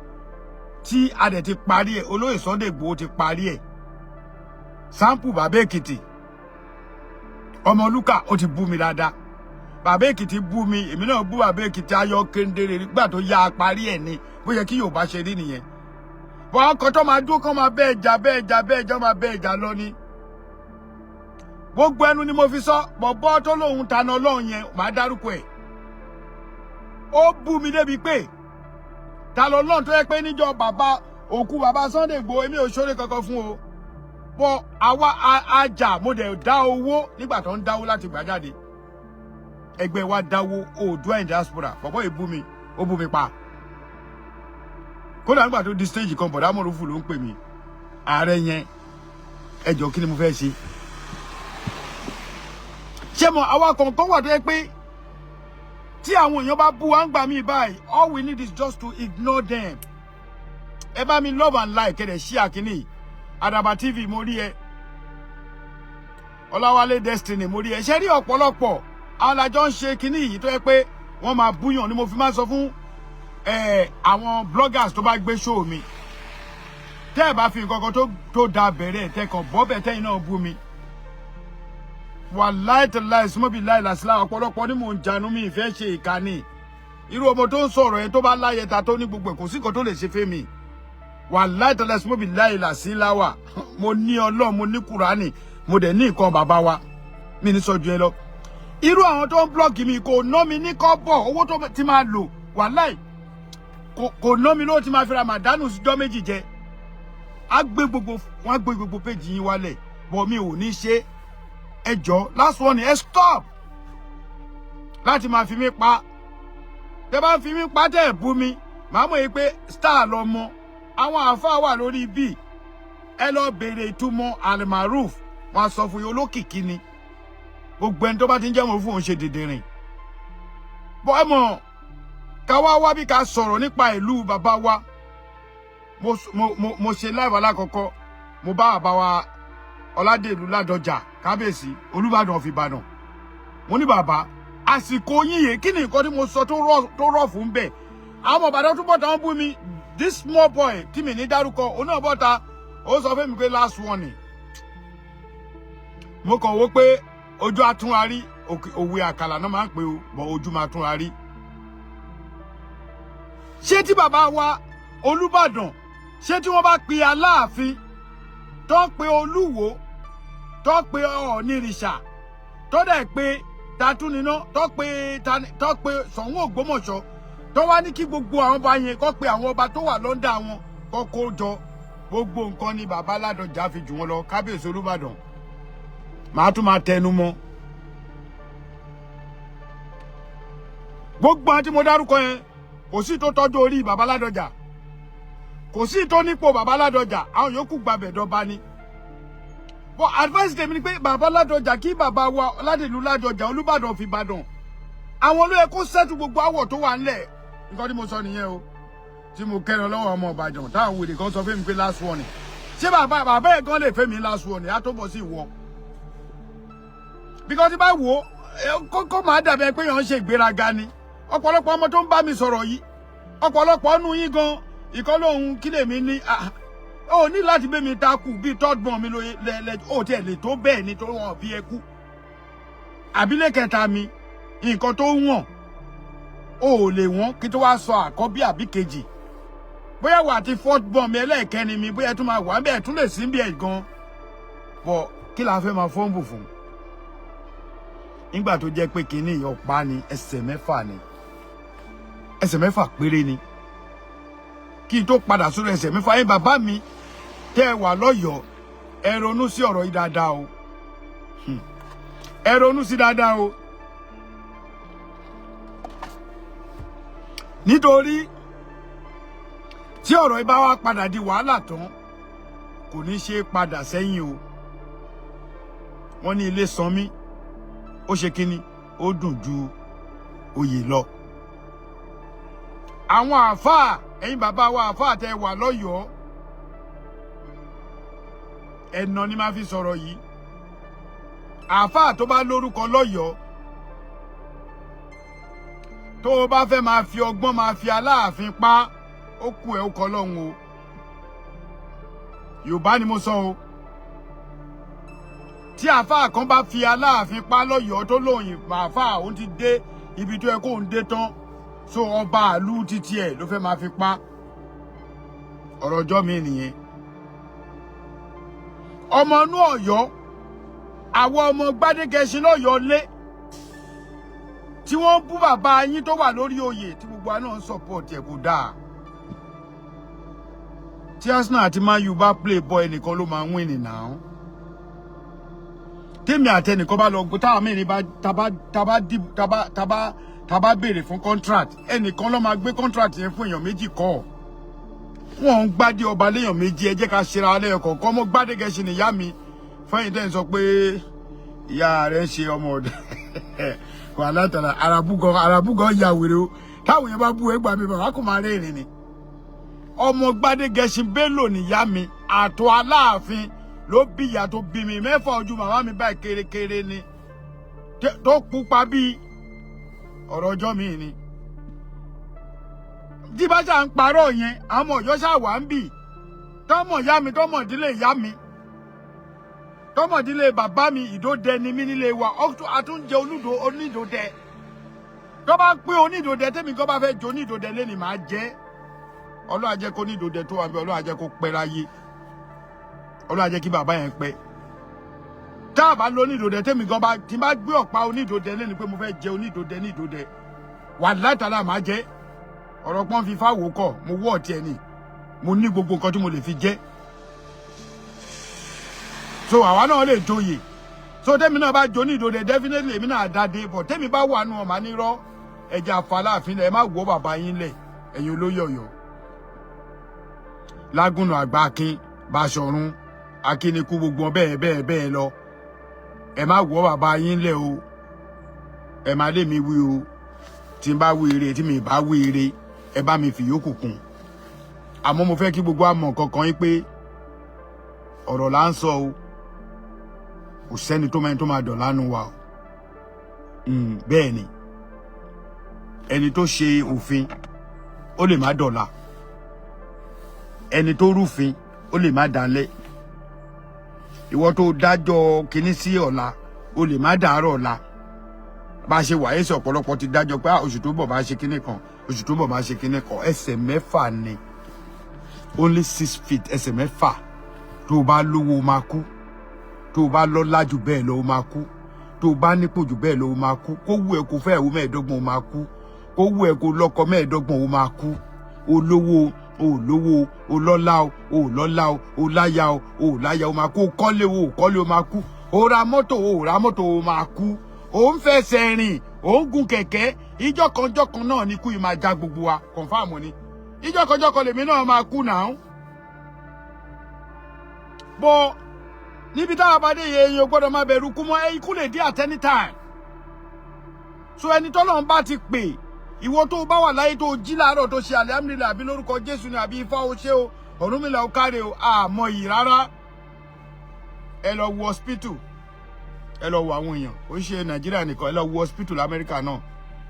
tí a dẹ̀ ti parí ẹ̀ olóyè Sunday Igboho ti parí ẹ̀ sample Bàbá Èkìtì ọmọ Lúkà ó ti bú mi dáadáa Bàbá Èkìtì bú mi èmi náà bú Bàbá Èkìtì ayọ̀ kéndéré nígbà tó yá parí ẹ̀ ni bó yẹ kí Yorùbá ṣe rí nìyẹn bọ́n ọkọ̀ tó máa dúró kán máa bẹ́ẹ̀ jà máa bẹ́ẹ̀ jà lọ ni gbogbo ẹnu ni mo fi sọ bọ̀bọ́ tó lóhun tanà Ọlọ́run yẹn màá dárúkọ ẹ̀ ó bú mi débi pé ta lọ lọ́n tó yẹ pé níjọ́ òkú bàbá Sunday Igboho èmi ò ṣoore kankan fún o bọ́ àwa ajá mo dẹ̀ dá owó nígbà tó ń dáwó láti gbà jáde ẹgbẹ́ wa dáwó Oòduà in diaspora bọ̀bọ́ ìbú mi ó bú mi pa kódà nígbà tó di stage kan bọ̀dá mọ̀rúfù ló ń pè mí ààrẹ yẹn ẹ jọ̀ọ́ kí ni mo fẹ́ ṣe. ṣé mo àwa kọ̀ọ̀kan wà tó yẹ pé tí àwọn èèyàn bá bú wa ń gbà mí báyìí all we need is just to ignore them. ẹ bá mi love and like kẹ́dẹ̀ share kíní Àdàbà TV mo rí ẹ Ọláwálé Destiny mo rí ẹ ṣe rí ọ̀pọ̀lọpọ̀ àwọn làjọ ń ṣe kíní yìí tó yẹ pé wọ́n máa búyàn ni mo fi máa sọ fún àwọn bloggers tó bá gbé show mi tẹ́ ẹ bá fi nǹkan kan tó da bẹ̀rẹ̀ tẹ́kàn bọ́bẹ̀ tẹ́yìn náà bú mi wàláì tẹ́láì súnmọ́bí láì làsílà ọ̀pọ̀lọpọ̀ ní mò ń janú mi ìfẹ́ ṣe ìkànnì irú ọmọ tó ń sọ̀rọ̀ yẹn tó bá láyẹ ta tó ní gbogbo ẹ̀ kò sí nǹkan tó lè ṣe fẹ́ mi wàláì tẹ́láì súnmọ́bí láì làsílà wà mo ní Ọlọ́run mo ní Kùránì mo dẹ̀ ní nǹkan bàbá wa mi ní sọ́jú ẹ lọ irú àwọn tó ń blọ́ọ̀gì mi kò ná mi ní kọ́bọ̀ owó tó ti máa lò wàláì kò ná mi lówó tí máa fi ra màdánù síjọ́ méjì jẹ wọ́n á gbé gbogbo péjì yín wálẹ̀ bọ̀ mi ò ní ṣe ẹ jọ̀ọ́ last one ẹ stop láti máa fi mí pa tẹ́ bá ń fi mí pa tẹ́ ẹ̀ bú mi màá mọ̀ pé star lọmọ àwọn àáfàá wà lórí bí ẹ lọ béèrè ìtumọ̀ almaruf wọn sọ fún yín olókìkí ni gbogbo ẹni tó bá ti ń jẹ́ mọ̀ fún òun ṣe dìndìnrìn bọ́ ẹ mọ̀ ká wá bí ká sọ̀rọ̀ nípa ìlú bàbá wa mo ṣe live alákọ̀ọ́kọ́ mo bá bàbá wa Ọládèlú Ládọjà kábíyèsí Olúbàdàn of Ìbàdàn mo ní bàbá àsìkò yín yìí kí ni nǹkan tí mo sọ tó rọ̀ fún bẹ́ẹ̀ àwọn Ìbàdàn túbọ̀ tán bú mi this small boy tí mi ní dárúkọ òun náà bọ́ta ó sọ fún mi pé last warning mo kàn wó pé ojú atúnrarí òwe àkàlà náà máa ń pè ó bọ̀ ojú máa túnrarí ṣé tí bàbá wa Olúbàdàn ṣé tí wọ́n bá pe Aláàfin tó pe Olúwo tó pe Ọ̀ọ̀nìrìṣà tó dẹ̀ pe Tatúniná tó pe Ṣọ̀ún Ògbómọ̀ṣọ́ tó wá ní kí gbogbo àwọn ọba yẹn kó pe àwọn ọba tó wà lọ́ndà wọn kó kó jọ gbogbo nǹkan ni bàbá Ládọjà fi jù wọn lọ kábíyèsí Olúbàdàn màá tún máa tẹnu mọ́ gbogbo àwọn tí mo dárúkọ yẹn kò sí tó tọ́jú orí bàbá Ládọjà kò sí tó nípò bàbá Ládọjà àwọn yòókù gbàbẹ̀ dọ́ba ni but advice tèmi ni pé bàbá Ládọjà kí bàbá wa Ọládèlú Ládọjà Olúbàdàn fi Ìbàdàn àwọn olóyè kó sẹ́tù gbogbo àwọ̀ tó wà ńlẹ̀ nǹkan tí mo sọ nìyẹn o tí mo kẹ́rọ lọ́wọ́ ọmọ Ìbàdàn táwọn wèrè kan sọ fún mi pé last warning ṣé bàbá ẹ̀ gan lè fẹ́ mi last warning á tó bọ̀ sí ìwọ because bá wò ó kó máa dàbí pé yàn ń ṣe ìgbéraga ni ọ̀pọ̀lọpọ̀ ọmọ tó ń bá mi sọ̀rọ̀ yìí ọ̀pọ̀lọpọ̀ nù yín gan ìkọ́ lóhun kí lèmi ní ó ní láti gbé mi takù bíi third born mi ó tiẹ̀ lè tó bẹ́ẹ̀ ni tó wọ́n bí ẹkú àbílẹ̀ kẹta mi nǹkan tó wọ̀n ó lè wọ́n kí tó wá sọ àkọ́bí àbí kejì bóyá wà àti fourth born mi ẹlẹ́ẹ̀kẹ́ni mi bóyá tún máa wà bẹ́ẹ̀ tún lè sí bí ẹ̀ gan bọ̀ kí la fẹ́ máa fọ́nbù fún nígbà tó jẹ́ pé kínní ọ̀pá ni ẹsẹ̀ mẹ́fà péré ni kí n tó padà sórí ẹsẹ̀ mẹ́fà yín bàbá mi tẹ́ ẹ wà lọ́yọ̀ọ́ ẹ ronú sí ọ̀rọ̀ yìí dáadáa o ẹ ronú sí dáadáa o nítorí tí ọ̀rọ̀ yìí bá wá padà di wàhálà tán kò ní ṣe padà sẹ́yìn o wọ́n ní ilé sanmí ó ṣe kíni ó dùn ju oyè lọ àwọn àáfàá ẹ̀yin bàbá wa àáfàá tẹ́ wà lọ́yọ̀ọ́ ẹ̀nà ni máa fi sọ̀rọ̀ yìí àáfàá tó bá lórúkọ lọ́yọ̀ọ́ tó o bá fẹ́ máa fi ọgbọ́n máa fi Aláàfin pa ó kù ẹ̀ ó kọ́ lọ́hùn o Yorùbá ni mo sọ o tí àáfàá kan bá fi Aláàfin pa lọ́yọ̀ọ́ tó lóyìn àáfàá òun ti dé ibi tó yẹ kóun dé tán so ọba àlú títí ẹ̀ ló fẹ́ máa fi pa ọ̀rọ̀ ọjọ́ mi nìyẹn ọmọ inú Ọ̀yọ́ àwọn ọmọ Gbádégẹṣin lọ́yọ̀ọ́ lé tí wọ́n bú bàbá yín tó wà lórí oyè tí gbogbo àná ń support ẹ̀ kò dáa tí Arsenal àti Man U bá play ball ẹnìkan ló máa win now tèmi àtẹnìkan bá lọ táwọn mẹ́rin bá taba béèrè fún contract ẹnìkan ló máa gbé contract yẹn fún èèyàn méjì kọ́ wọ́n ń gbádé ọba léèyàn méjì ẹ jẹ́ ká ṣera lẹ́yọ kọ̀ọ̀kan mo gbádé gẹ̀ẹ́sì níyá mi fẹ́yìn tẹ́ ń sọ pé ìyá rẹ̀ ṣe ọmọ ọ̀dọ̀ wà látara arabugan ya wèrè o táwọn yẹn bá bú ẹgbàá mi bàbá kò máa rẹ́rìn ni ọmọ gbádé gẹ̀ẹ́sì Bello níyá mi àtọ̀ Aláàfin ló bí ìyá tó bí mi mẹ́fà ojú màmá mi báyìí kérékéré ni tó pupa bí ọ̀rọ̀ ọjọ́ mi ni tí bá ṣà ń parọ́ yẹn àwọn Ọ̀yọ́ ṣà wà ń bì tọ́mọ ìyá mi tọ́mọ ìdílé ìyá mi tọ́mọ ìdílé bàbá mi ìdódẹ ni mí nílé wa àtúnjẹ onídòdẹ tó bá pín onídòdẹ tẹ́mi kọ́ bá fẹ́ jẹ onídòdẹ lẹ́ni màá jẹ́ Ọlọ́run á jẹ́ kó onídòdẹ tó wà bí Ọlọ́run á jẹ́ kó pẹ́ láyé Ọlọ́run á jẹ́ kí bàbá yẹn pẹ́ tá a bá lo onídòdẹ tẹ́mi gan bá tí bá gbé ọ̀pá onídòdẹ lẹ́ni pé mo fẹ́ jẹ onídòdẹ wà látàlá màá jẹ́ ọ̀rọ̀ pọ́n fi fáwọ́ kọ̀ mo wọ́ ọ̀tí ẹni mo ní gbogbo nǹkan tí mo lè fi jẹ́ so àwa náà lè joyè so tẹ́mi náà bá jo onídòdẹ definitely èmi náà dáadé bọ̀ tẹ́mi bá wà nù ọ̀mà nírọ́ ẹja Aláàfin lẹ̀ ẹ má wọ́ bàbá yín lẹ̀ ẹ̀yin olóyè Ọ̀yọ́ Lágúnná àgbà Akin Báṣọ̀run Akínikú gbogbo bẹ́ẹ̀ lọ ẹ má wọ́ bàbá yín lẹ̀ o ẹ má lè mi wí o tí n bá wí ire tí mi bá wí ire ẹ bá mi fi yòókù kún àmọ́ mo fẹ́ kí gbogbo àmọ̀ kankan yín pé ọ̀rọ̀ là ń sọ o kò sẹ́ni tó mẹ́ni tó máa dọ̀ lánú wa o bẹ́ẹ̀ ni ẹni tó ṣe òfin ó lè má dọ̀la ẹni tó rúfin ó lè má dánlẹ̀ ìwọ tó dájọ́ kinní sí ọ̀la ó lè má dàárọ̀ ọ̀la bá ṣe wà ẹsẹ̀ ọ̀pọ̀lọpọ̀ ti dájọ́ pé oṣù tó bọ̀ bá ṣe kinní kan oṣù tó bọ̀ bá ṣe kinní kan ẹsẹ̀ mẹ́fà ni only 6 feet ẹsẹ̀ mẹ́fà tó bá lówó o máa kú tó bá lọ́lá jù bẹ́ẹ̀ lọ o máa kú tó bá nípò jù bẹ́ẹ̀ lọ o máa kú kó wù ẹ́ kó fẹ́ ìwé mẹ́ẹ̀ẹ́dọ́gbọ̀n o máa kú kó wù ẹ́ kó lọ́kọ mẹ́ẹ̀ẹ́dọ́gbọ̀n o máa kú olówó olówó olọ́lá olọ́lá oláyà oláyà o máa kú kọ́lé o máa kú o ra mọ́tò o máa kú o ń fẹsẹ̀ rìn o ń gun kẹ̀kẹ́ ìjọkànjọkàn náà ni kú yìí máa já gbogbo wa confam ni ìjọkànjọkàn lèmi náà máa kú náà bọ́ níbi táwa bá dé èèyàn gbọ́dọ̀ máa bẹ̀rù kú mọ́ ikú lè dé at any time so ẹni tọ́lọ́run bá ti pè ìwọ tó bá wà láyé tó jí láàárọ̀ tó ṣe alhamdulillah àbí lórúkọ Jésù ni àbí Ifá o ṣe o Ọ̀rúnmìlà o káre o àmọ́ yìí rárá ẹ lọ wo hospital ẹ lọ wo àwọn èèyàn ó ṣe Nàìjíríà nìkan ẹ lọ wo hospital Amẹ́ríkà náà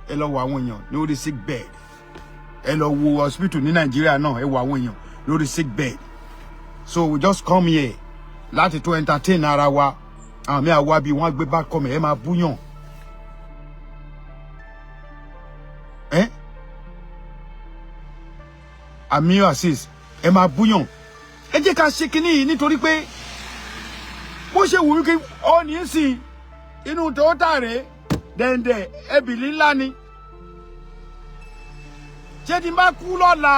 ẹ lọ wo àwọn èèyàn lórí sick bed ẹ lọ wo hospital ní Nàìjíríà náà ẹ wo àwọn èèyàn lórí sick bed so we just come here láti tó entertain ara wa àmì àwa bí wọ́n gbé back come ẹ máa búyàn àmì assist ẹ máa búyàn ẹ jẹ́ ká ṣe kinní yìí nítorí pé bó ṣe wù kí ọ ní sí inú Toyota rẹ̀ dẹ̀ndẹ̀ ẹbìlì ńlá ni ṣé tí n bá kú lọ́la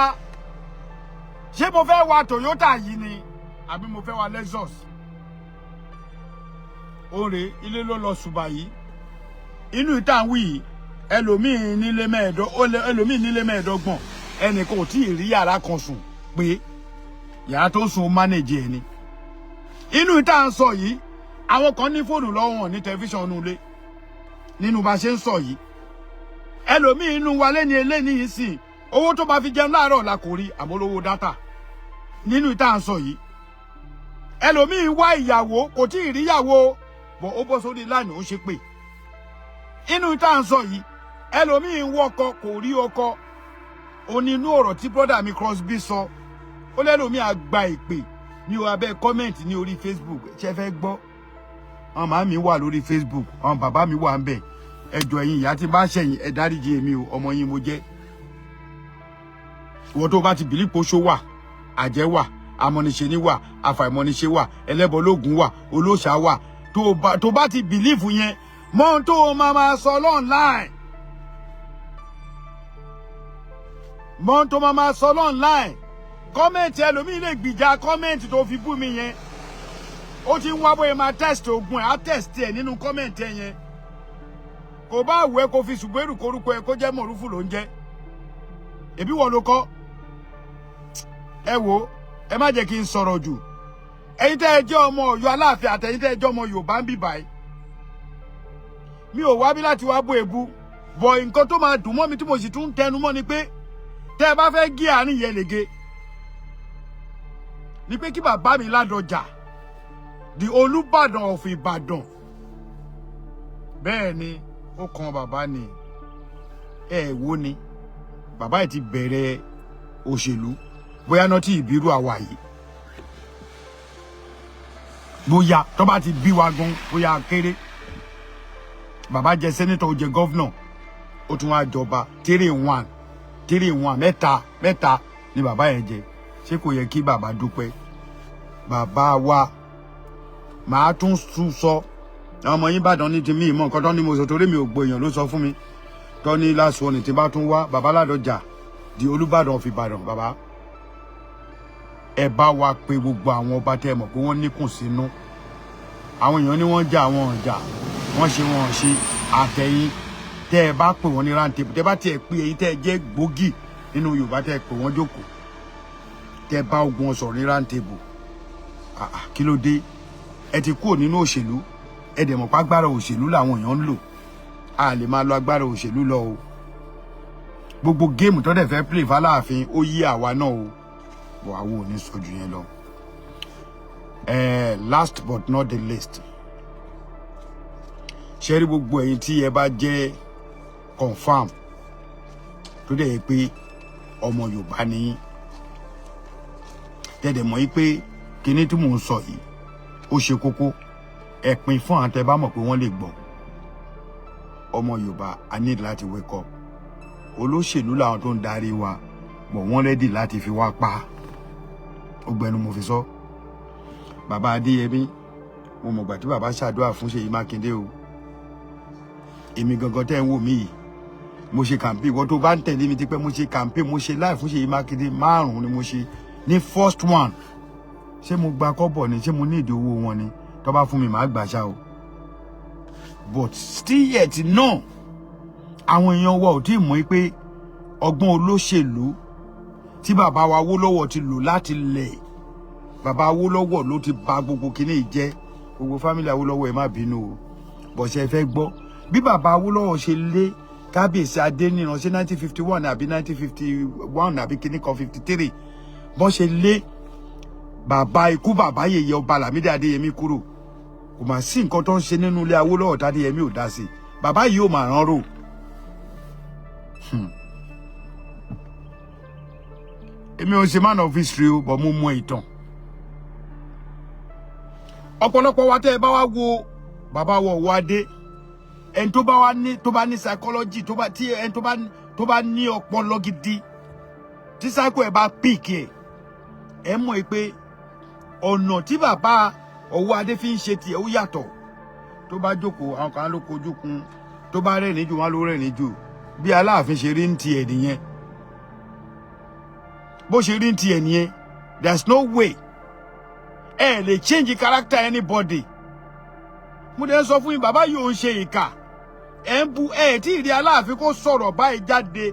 ṣé mo fẹ́ wa Toyota yìí ni àbí mo fẹ́ wa Lexus òrè ilé ló lọ ṣùgbà yìí inú ìtàn wí ẹlòmíì nílé mẹ́ẹ̀ẹ́dọ́gbọ̀n ẹnì kan ò tí ì rí yàrá kan sùn pé yàrá tó sùn mánéjì ẹni inú ìta ń sọ yìí àwọn kan ní fóònù lọ́wọ́ wọn ní tẹlifíṣàn nulẹ̀ nínú bá ṣe ń sọ yìí ẹlòmíì inú wa lẹ́ni eléyìí yìí sì owó tó bá fi jẹun láàárọ̀ la kò rí àmọ́lówó dátà nínú ìta ń sọ yìí ẹlòmíì wá ìyàwó kò tí ì rí ìyàwó bọ̀ ó bọ́ sórí láàánú ó ṣe pé inú ìta ń sọ yìí ẹlòmíì ń wọkọ kò rí ọkọ onínú ọ̀rọ̀ tí brother mi Crosby sọ ó lẹ́lòmíì àgbà ìpè ní abẹ́ kọ́mẹ̀ntì ní orí Facebook ṣe fẹ́ gbọ́ àwọn màá mi wà lórí Facebook àwọn bàbá mi wà ń bẹ̀ ẹjọ́ ẹ̀yin ìyá tí bá ṣẹ̀yìn ẹ dáríjì èmi o ọmọ yín mo jẹ́ ìwọ tó bá ti bìlí poṣó wà àjẹ́ wà amọ̀nìṣe ní wà àfàìmọ̀nìṣe wà ẹlẹ́bọ lóògùn wà olóòṣà wà tó bá ti bìlífù yẹn mọ́ ohun tó máa sọ online mọ́ ohun tó máa sọ online kọ́mẹ̀ntì ẹlòmíì lè gbìjà kọ́mẹ̀ntì tó fi bú mi yẹn ó ti ń wá bóyá máa test ogun ẹ̀ á test ẹ̀ nínú kọ́mẹ̀ntì ẹ̀ yẹn kò bá wù ẹ́ kó fi ṣùgbẹ́rù korúkọ ẹ̀ kó jẹ́ mọ̀rúfù ló ń jẹ́ ẹbí wọ́n ló kọ́ ẹ wò ẹ má jẹ́ kí n sọ̀rọ̀ jù ẹ̀yin tẹ́ ẹ jẹ́ ọmọ Ọ̀yọ́ Aláàfin àtẹ̀yin tẹ́ ẹ jẹ́ ọmọ Yorùbá ń bí báyìí mi ò wá bí láti wá bú èbú bọ̀ nǹkan tó máa dùn mọ́ mi tí mo sì tún tẹnu mọ́ ni pé tẹ́ ẹ bá fẹ́ gé àárín yẹn lege ni pé kí bàbá mi Ládọjà the Olubadan of Ìbàdàn bẹ́ẹ̀ ni ó kan bàbá ni wo ni bàbá yìí ti bẹ̀rẹ̀ òṣèlú bóyá náà tí ìbírú àwa yìí bóyá tó bá ti bí wa gan bóyá kéré bàbá jẹ sẹ́nítọ̀ ó jẹ gọ́vnọ̀ ó tún wá jọba 3-1 mẹ́ta ni bàbá yẹn jẹ ṣé kò yẹ kí bàbá dúpẹ́ bàbá wa màá tún sọ ọmọ yín Ìbàdàn ní ti mí ìmọ̀ nǹkan tó ní mo sọ torí mi ò gbọ́ èèyàn ló sọ fún mi tó ní lásìkò ní tí bá tún wá bàbá Ládọjà di Olúbàdàn of Ìbàdàn bàbá ẹ bá wa pé gbogbo àwọn ọba tẹ́ mọ̀ pé wọ́n níkùn sínú àwọn èèyàn ní wọ́n jà àwọn ọjà wọ́n ṣe àtẹ̀yìn tẹ́ ẹ bá pè wọ́n ní round table tẹ́ bá tiẹ̀ pé èyí tẹ́ ẹ jẹ́ gbòógì nínú Yorùbá tẹ́ ẹ pè wọ́n jókòó tẹ́ ẹ bá ogun wọn sọ̀rọ̀ ní round table kí ló dé ẹ ti kúrò nínú òṣèlú ẹ dẹ̀ mọ̀ pé agbára òṣèlú làwọn èèyàn ń lò a lè máa lo agbára òṣèlú lọ o gbogbo géèmù tó dẹ̀ fẹ́ play f'Aláàfin ó yí àwa náà o bọ̀ àwọn ò ní sọ jù yẹn lọ last but not the least ṣe rí gbogbo ẹ̀yin tí ẹ bá jẹ́ confam tó dẹ̀ yẹ pé ọmọ Yorùbá ni tẹ́lẹ̀ mọ̀ yí pé kíní tí mò ń sọ yìí ó ṣe kókó ẹ pín fún àwọn tẹ́ bá mọ̀ pé wọ́n lè gbọ́ ọmọ Yorùbá a need láti wake up olóṣèlú làwọn tó ń darí wa bọ̀ wọ́n rẹ́dì láti fi wá pa ọgbẹ́nu mo fi sọ bàbá Adéyẹmí mo mọ̀gbà tí bàbá ṣàdúrà fún Ṣèyí Mákindé o èmi gangan tẹ́ ń wò mí yìí mo ṣe campaign wọ́n tó bá ń tẹ̀lé mi ti pẹ́ mo ṣe campaign mo ṣe live fún Ṣèyí Mákindé 5 ni mo ṣe ní first one ṣé mo gba kọ́bọ̀ ni ṣé mo ní ìdí owó wọn ni tó bá fún mi màá gbà ṣá o but still yet náà àwọn èèyàn wa ò tí ì mọ̀ pé ọgbọ́n olóṣèlú tí bàbá wa Awólọ́wọ̀ ti lò láti lẹ̀ bàbá Awólọ́wọ̀ ló ti bà gbogbo kíní jẹ́ gbogbo family Awólọ́wọ̀ ẹ má bínú o bó ṣe fẹ́ gbọ́ bí bàbá Awólọ́wọ̀ ṣe lé kábíyèsí Adéníran ṣe 1951 àbí 1951 àbí kíní kan 53 bó ṣe lé bàbá ikú bàbá yèyé ọba Lámídì Adéyẹmí kúrò kò mà sí nǹkan tó ń ṣe nínú ilé Awólọ́wọ̀ tádéyẹmí ò dá sí bàbá yìí ò mà rán rò èmi ò ṣe man of history o but mo mọ ìtàn ọ̀pọ̀lọpọ̀ wa tẹ́ ẹ bá wá wo bàbá wọ wá dé ẹni tó bá ní psychology ẹni tó bá ní ọpọlọ gidi tí psycho ẹ bá pick ẹ mọ̀ pé ọ̀nà tí bàbá Ọwọ́ Adé fi ń ṣe tiẹ̀ ó yàtọ̀ tó bá jókòó àwọn kan ló kojú kun tó bá rẹ́rìn jù wọn ló rẹ́rìn jù bí Aláàfin ṣe rí ní tiẹ̀ nìyẹn bó ṣe rí ní tiẹ̀ nìyẹn there's no way ẹ lè change character anybody mo dẹ̀ sọ fún yín bàbá yìí ò ń ṣe ìkà ẹ ń bu ẹ tí ìrí Aláàfin kó sọ̀rọ̀ báyìí jáde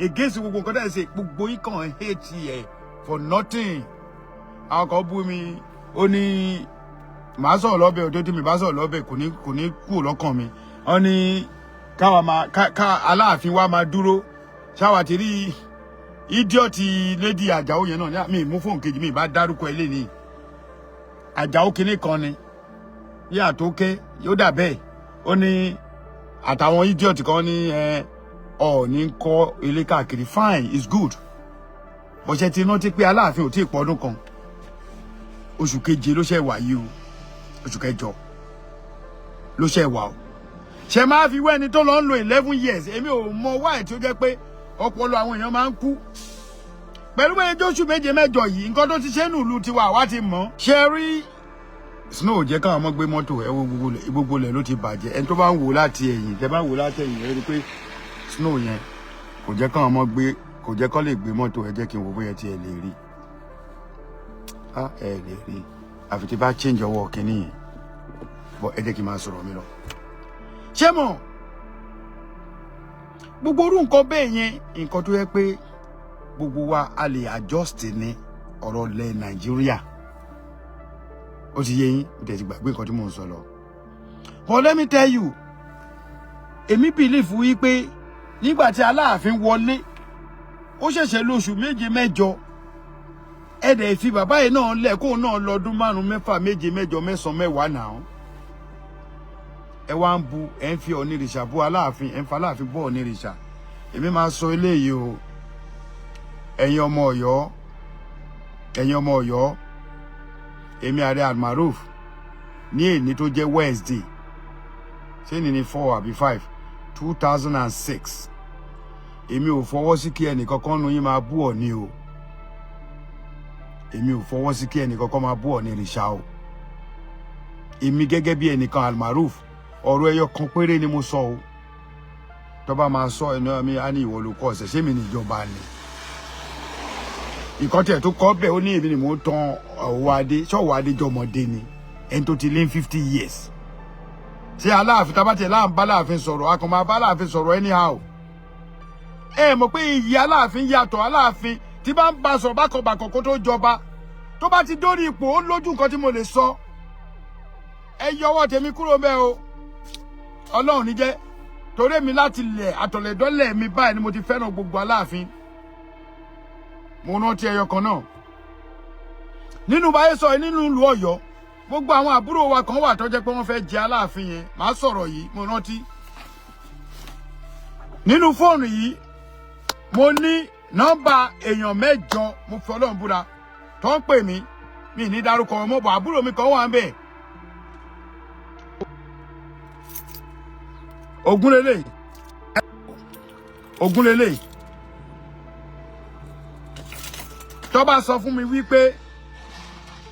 against gbogbo nǹkan tẹ́ ẹ ṣe gbogbo yín kàn hate ẹ for nothing àwọn kan bú mi ó ní màá sọ̀rọ̀ lọ́bẹ̀ òjò tí mi bá sọ̀rọ̀ lọ́bẹ̀ kò ní kú lọ́kàn mi ó ní ká Aláàfin wa máa dúró ṣáwà tí rí idiot lady Àjàó yẹn náà mi mú fóònù kejì mi bá dárúkọ ilé ní Àjàó kinní kan ni yíyà tó ké yóò dà bẹ́ẹ̀ ó ní àtàwọn idiot kan ní ní kọ́ ilé káàkiri fine it's good bọ̀ṣẹ̀ tí iná ti pé Aláàfin ò tí ì pọ̀ ọdún kan oṣù keje ló ṣe wà yìí o oṣù kẹjọ ló ṣe wà o ṣe máa fi wẹ́ni tó lọ ń lo 11 years èmi ò mọ wáyé tí ó jẹ́ pé ọpọlọ àwọn èèyàn máa ń kú pẹ̀lú bẹ́ẹ̀ jóṣù méje mẹ́jọ yìí nǹkan tó ti ṣe nùlù tiwa àwa ti mọ̀ ṣe rí snow jẹ́ káwọn ọmọ gbé mọ́tò ẹ wo gbogbo lẹ̀ ló ti bàjẹ́ ẹni tó bá ń wò láti ẹ̀yìn tẹ́ bá ń wò láti ẹ̀yìn ẹ rí pé snow yẹn kò jẹ́ káwọn ọmọ gbé kò jẹ́ kó lè gbé mọ́tò ẹ jẹ́ kí n wò bóyá tí ẹ lè rí ẹ lè rí àfi tí bá change ọwọ́ kìíní yẹn bọ́ ẹ jẹ́ kí n máa sọ̀rọ̀ mi lọ. ṣé mọ̀ gbogbo orú nǹkan bẹ́ẹ̀ yẹn nǹkan tó yẹ pé gbogbo wa a lè adjust ni ọ̀rọ̀ ilẹ̀ Nàìjíríà ó ti yé yín ó tẹ̀ ti gbàgbé nǹkan tí mò ń sọ lọ. But let me tell you, èmi believe wí pé nígbà tí Aláàfin wọlé ó ṣẹ̀ṣẹ̀ lóṣù méje mẹ́jọ ẹ dẹ̀ fi bàbá yìí náà lẹ̀ kó náà lọ́dún 5, 6, 7, 8, 9 10 náà ẹ wá ń bu ẹ ń fi onírìṣà bu Aláàfin ẹ ń fa Aláàfin bọ́ onírìṣà. Èmi máa sọ eléyìí o, ẹ̀yin ọmọ Ọ̀yọ́ èmi Ààrẹ Almaroof ní èní tó jẹ́ Wednesday ṣé ní ní 4 àbí 5 2006 èmi ò fọwọ́ sí kí ẹnì kankan nu yín máa bú Ọọ̀ni o, èmi ò fọwọ́ sí kí ẹnì kankan máa bú onírìṣà o. Èmi gẹ́gẹ́ bí ẹnìkan Almaroof ọ̀rọ̀ ẹyọ kan péré ni mo sọ o, tó bá máa sọ ẹnu mi á ní ìwọ ló kọ ọ̀sẹ̀ ṣé mi ní ìjọba ni ìkan tẹ̀ tó kọ́ bẹ́ẹ̀ ó ní èmi ni mò ń tan Ọwọ́ Adé ṣọ́wọ́ Adé jọmọdé ni ẹni tó ti lé 50 years. Ṣé Aláàfin tabatẹ̀ láǹ bá Aláàfin sọ̀rọ̀ a kàn máa bá Aláàfin sọ̀rọ̀ anyhow. Ẹ mọ̀ pé iyì Aláàfin yàtọ̀. Aláàfin tí bá ń bá sọ̀rọ̀ bákọ̀bàkọ̀ kó tó jọba tó bá ti dórí ipò ó lójú nǹkan tí mo lè sọ. Ẹ yọwọ́ tèmi kúrò bẹ́ẹ̀ o, Ọlọ́run ní jẹ́ torí mi láti lẹ̀ àtọ̀lẹ̀dọ́lẹ̀ mi báyìí ni mo ti fẹ́ràn gbogbo Aláàfin. Mo rántí ẹyọ kan náà nínú báyé sọ nínú ìlú Ọ̀yọ́ gbogbo àwọn àbúrò wa kan wà tó jẹ́ pé wọ́n fẹ́ jẹ Aláàfin yẹn màá sọ̀rọ̀ yìí. Mo rántí nínú fóònù yìí mo ní nọ́mbà èèyàn 8 mo fi Ọlọ́run búra tó ń pè mí mi ní dárúkọ wọn mọ́ bọ̀ àbúrò mi kan wà ń bẹ̀. Ògúnlélẹ̀ tó bá sọ fún mi wípé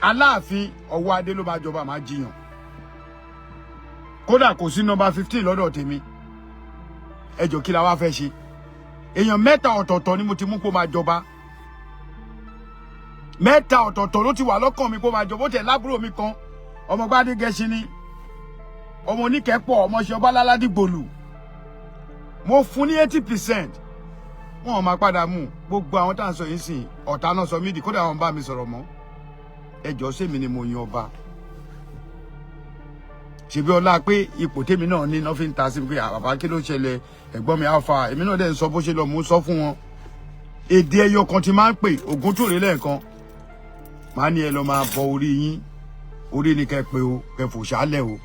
Aláàfin Ọwọ́ Adé ló bá jọba máa jiyàn. Kódà kò sí nọ́mbà 15 lọ́dọ̀ tèmi. Ẹ jọ̀ọ́ kí la wá fẹ́ ṣe? Èèyàn 3 ọ̀tọ̀ọ̀tọ̀ ni mo ti mú kó máa jọba. 3 ọ̀tọ̀ọ̀tọ̀ ló ti wà lọ́kàn mi kó máa jọba. Ó tẹ̀ lábúrò mi kan ọmọ Gbádé Gẹṣin ni ọmọ Oníkẹ́pọ̀ ọmọ ṣe ọba láládìgbòlù. Mo fún ní 80%. Wọ́n máa padà mú gbogbo àwọn tá à ń sọ yìí sìn ọ̀tá náà sọ mí di kódà wọ́n bá mi sọ̀rọ̀ mọ́. Ẹ jọ̀ọ́ ṣé mi ni mo yan ọba? Ṣebí ọlá pé ipò tèmi náà ní náà fi ń ta sí pé bàbá kí ló ṣẹlẹ̀ ẹ̀gbọ́n mi Alfa èmi náà dẹ̀ ń sọ bó ṣe lọ mú sọ fún wọn. Èdè ẹyọ kan ti máa ń pè Ògúntúrè lẹ́ẹ̀kan màá ní ẹ lọ máa bọ orí yín orí ni kẹ́ pé o kẹ́ fò ṣálẹ̀ o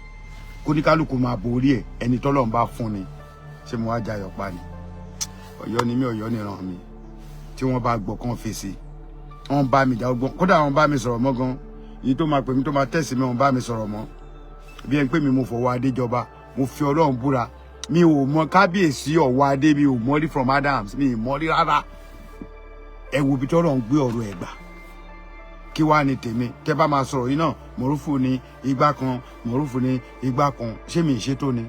kóníkálùkù máa bo orí ẹ̀ ẹni tọ́lọ́run bá fún ni. Ṣé mo wá jayọ̀ pa ni? Ọ̀yọ́ ni mí Ọ̀yọ́ nìran mi tí wọ́n bá gbọ́ kàn fèsì wọ́n bá mi jà ọgbọ́n kódà wọ́n bá mi sọ̀rọ̀ mọ́ gan èyí tó máa pè mí tó máa tẹ̀sí mi wọ́n bá mi sọ̀rọ̀ mọ́ bí ẹni pé mi mo fọwọ́ Adé jọba mo fi Ọlọ́run búra mi ò mọ kábíyèsí Ọwọ́ Adé mi ò mọ rí from Adams mi ì mọ rí rárá. Ẹ wo ibi tí Ọlọ́run gbé ọ̀rọ̀ ẹ̀ gbà kí wàá ní tèmi tẹ́ bá máa sọ̀rọ̀ yìí náà Mọ̀rúfù ní igbá kan Mọ̀rúfù ní igbá kan ṣé mi ì ṣètò ni.